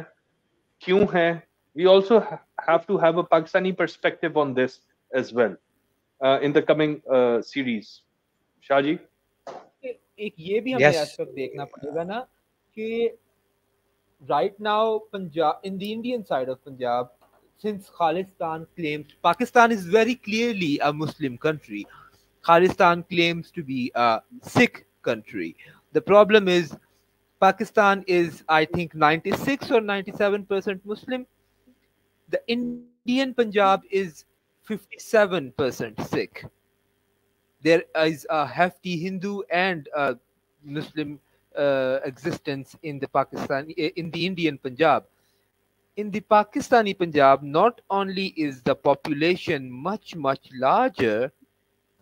क्यों है? We also have to have a Pakistani perspective on this as well in the coming series. Shaji, एक ये भी हमें Yes. एस्पेक्ट देखना पड़ेगा ना कि right now Punjab, in the Indian side of Punjab, since Khalistan claims Pakistan is very clearly a Muslim country, Khalistan claims to be a Sikh country. The problem is Pakistan is, I think, 96 or 97% Muslim. The Indian Punjab is 57% Sikh. There is a hefty Hindu and Muslim existence in the Indian Punjab. In the Pakistani Punjab, not only is the population much larger,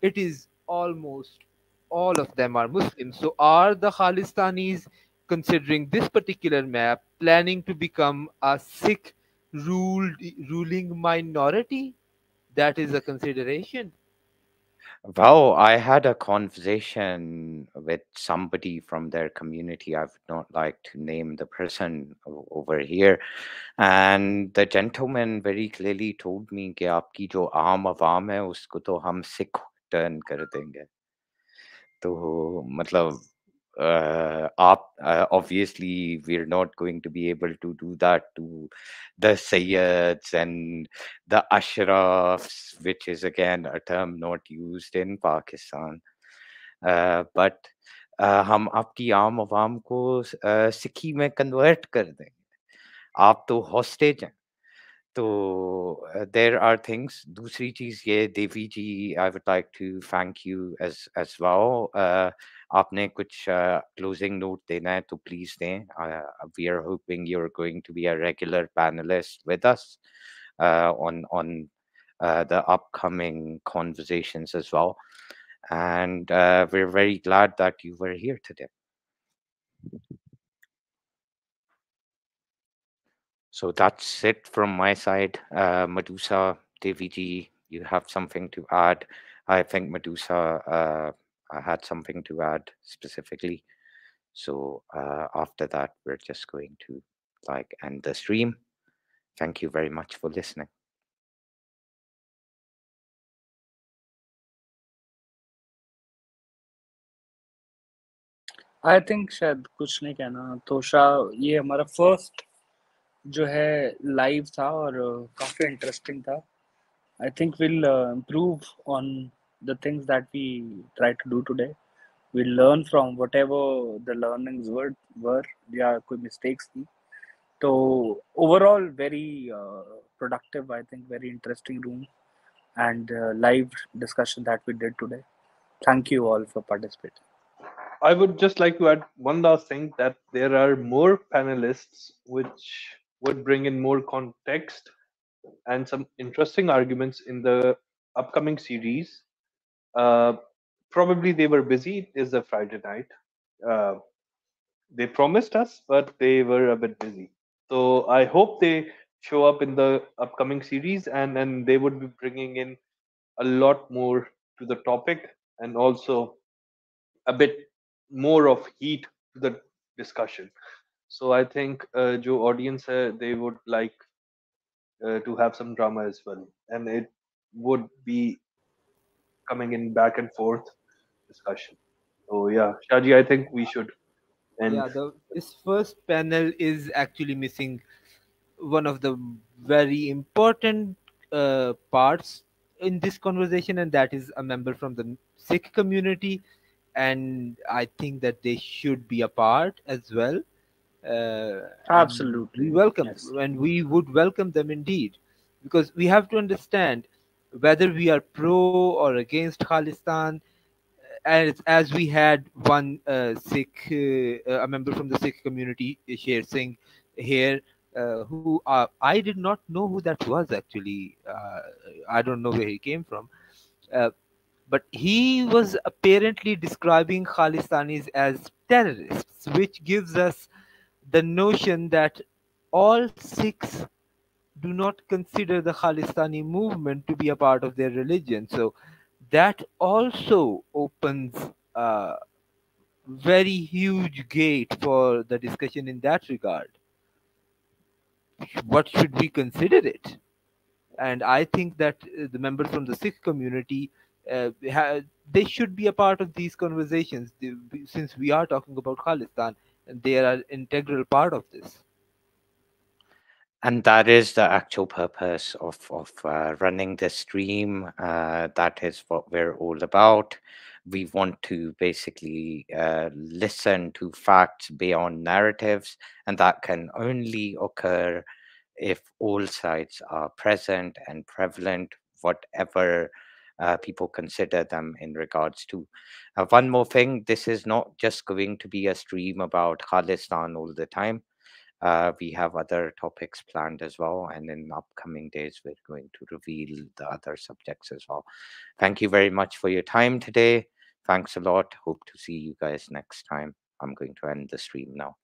it is almost all of them are Muslims. So are the Khalistanis, considering this particular map, planning to become a Sikh ruling minority? That is a consideration. Well, I had a conversation with somebody from their community. I would not like to name the person over here. And the gentleman very clearly told me कि आपकी जो आम आवाम है उसको तो हम Sikh turn कर देंगे. तो मतलब आप obviously we're not going to be able to do that to the Sayyids and the Ashrafs, which is again a term not used in Pakistan. But हम आपकी आम आवाम को सिक्की में कन्वर्ट कर देंगे. आप तो हॉस्टेज हैं. So there are things. दूसरी चीज ये देवी जी, I would like to thank you as well. आपने कुछ closing note देना है तो please दें. We are hoping you're going to be a regular panelist with us on the upcoming conversations as well. And we're very glad that you were here today. So that's it from my side. Medusa, Deviji, you have something to add? I think Medusa had something to add specifically. So after that, we're just going to end the stream. Thank you very much for listening. I think शायद कुछ नहीं कहना तो शाह ये हमारा first जो है live था और काफ़ी इंटरेस्टिंग था. I think will improve on the things that we try to do today. Will learn from whatever the learnings were या कोई मिस्टेक्स थी. तो overall very productive, I think very interesting room and live discussion that we did today. Thank you all for participating. I would just like to add one last thing, that there are more panelists which would bring in more context and some interesting arguments in the upcoming series. Probably they were busy. It is a Friday night. Uh, they promised us, but they were a bit busy. So I hope they show up in the upcoming series, and then they would be bringing in a lot more to the topic, and also a bit more of heat to the discussion. So I think jo audience hai, they would like to have some drama as well, and it would be coming in back and forth discussion. So yeah, Shaji, I think we should end. Yeah, this first panel is actually missing one of the very important parts in this conversation, and that is a member from the Sikh community. And I think that they should be a part as well. Absolutely. We welcome, Yes. and we would welcome them indeed, because we have to understand whether we are pro or against Khalistan. As we had one Sikh, a member from the Sikh community, Sher Singh, here, who I did not know who that was actually. I don't know where he came from. Uh, but he was apparently describing Khalistanis as terrorists, which gives us the notion that all Sikhs do not consider the Khalistani movement to be a part of their religion. So that also opens a very huge gate for the discussion in that regard. What should we consider it? And I think that the members from the Sikh community, they should be a part of these conversations, since we are talking about Khalistan, and they are an integral part of this. And that is the actual purpose of running this stream. That is what we're all about. We want to basically listen to facts beyond narratives, and that can only occur if all sides are present and prevalent, whatever people consider them in regards to. One more thing, this is not just going to be a stream about Khalistan all the time. We have other topics planned as well, and in upcoming days, we're going to reveal the other subjects as well. Thank you very much for your time today. Thanks a lot. Hope to see you guys next time. I'm going to end the stream now.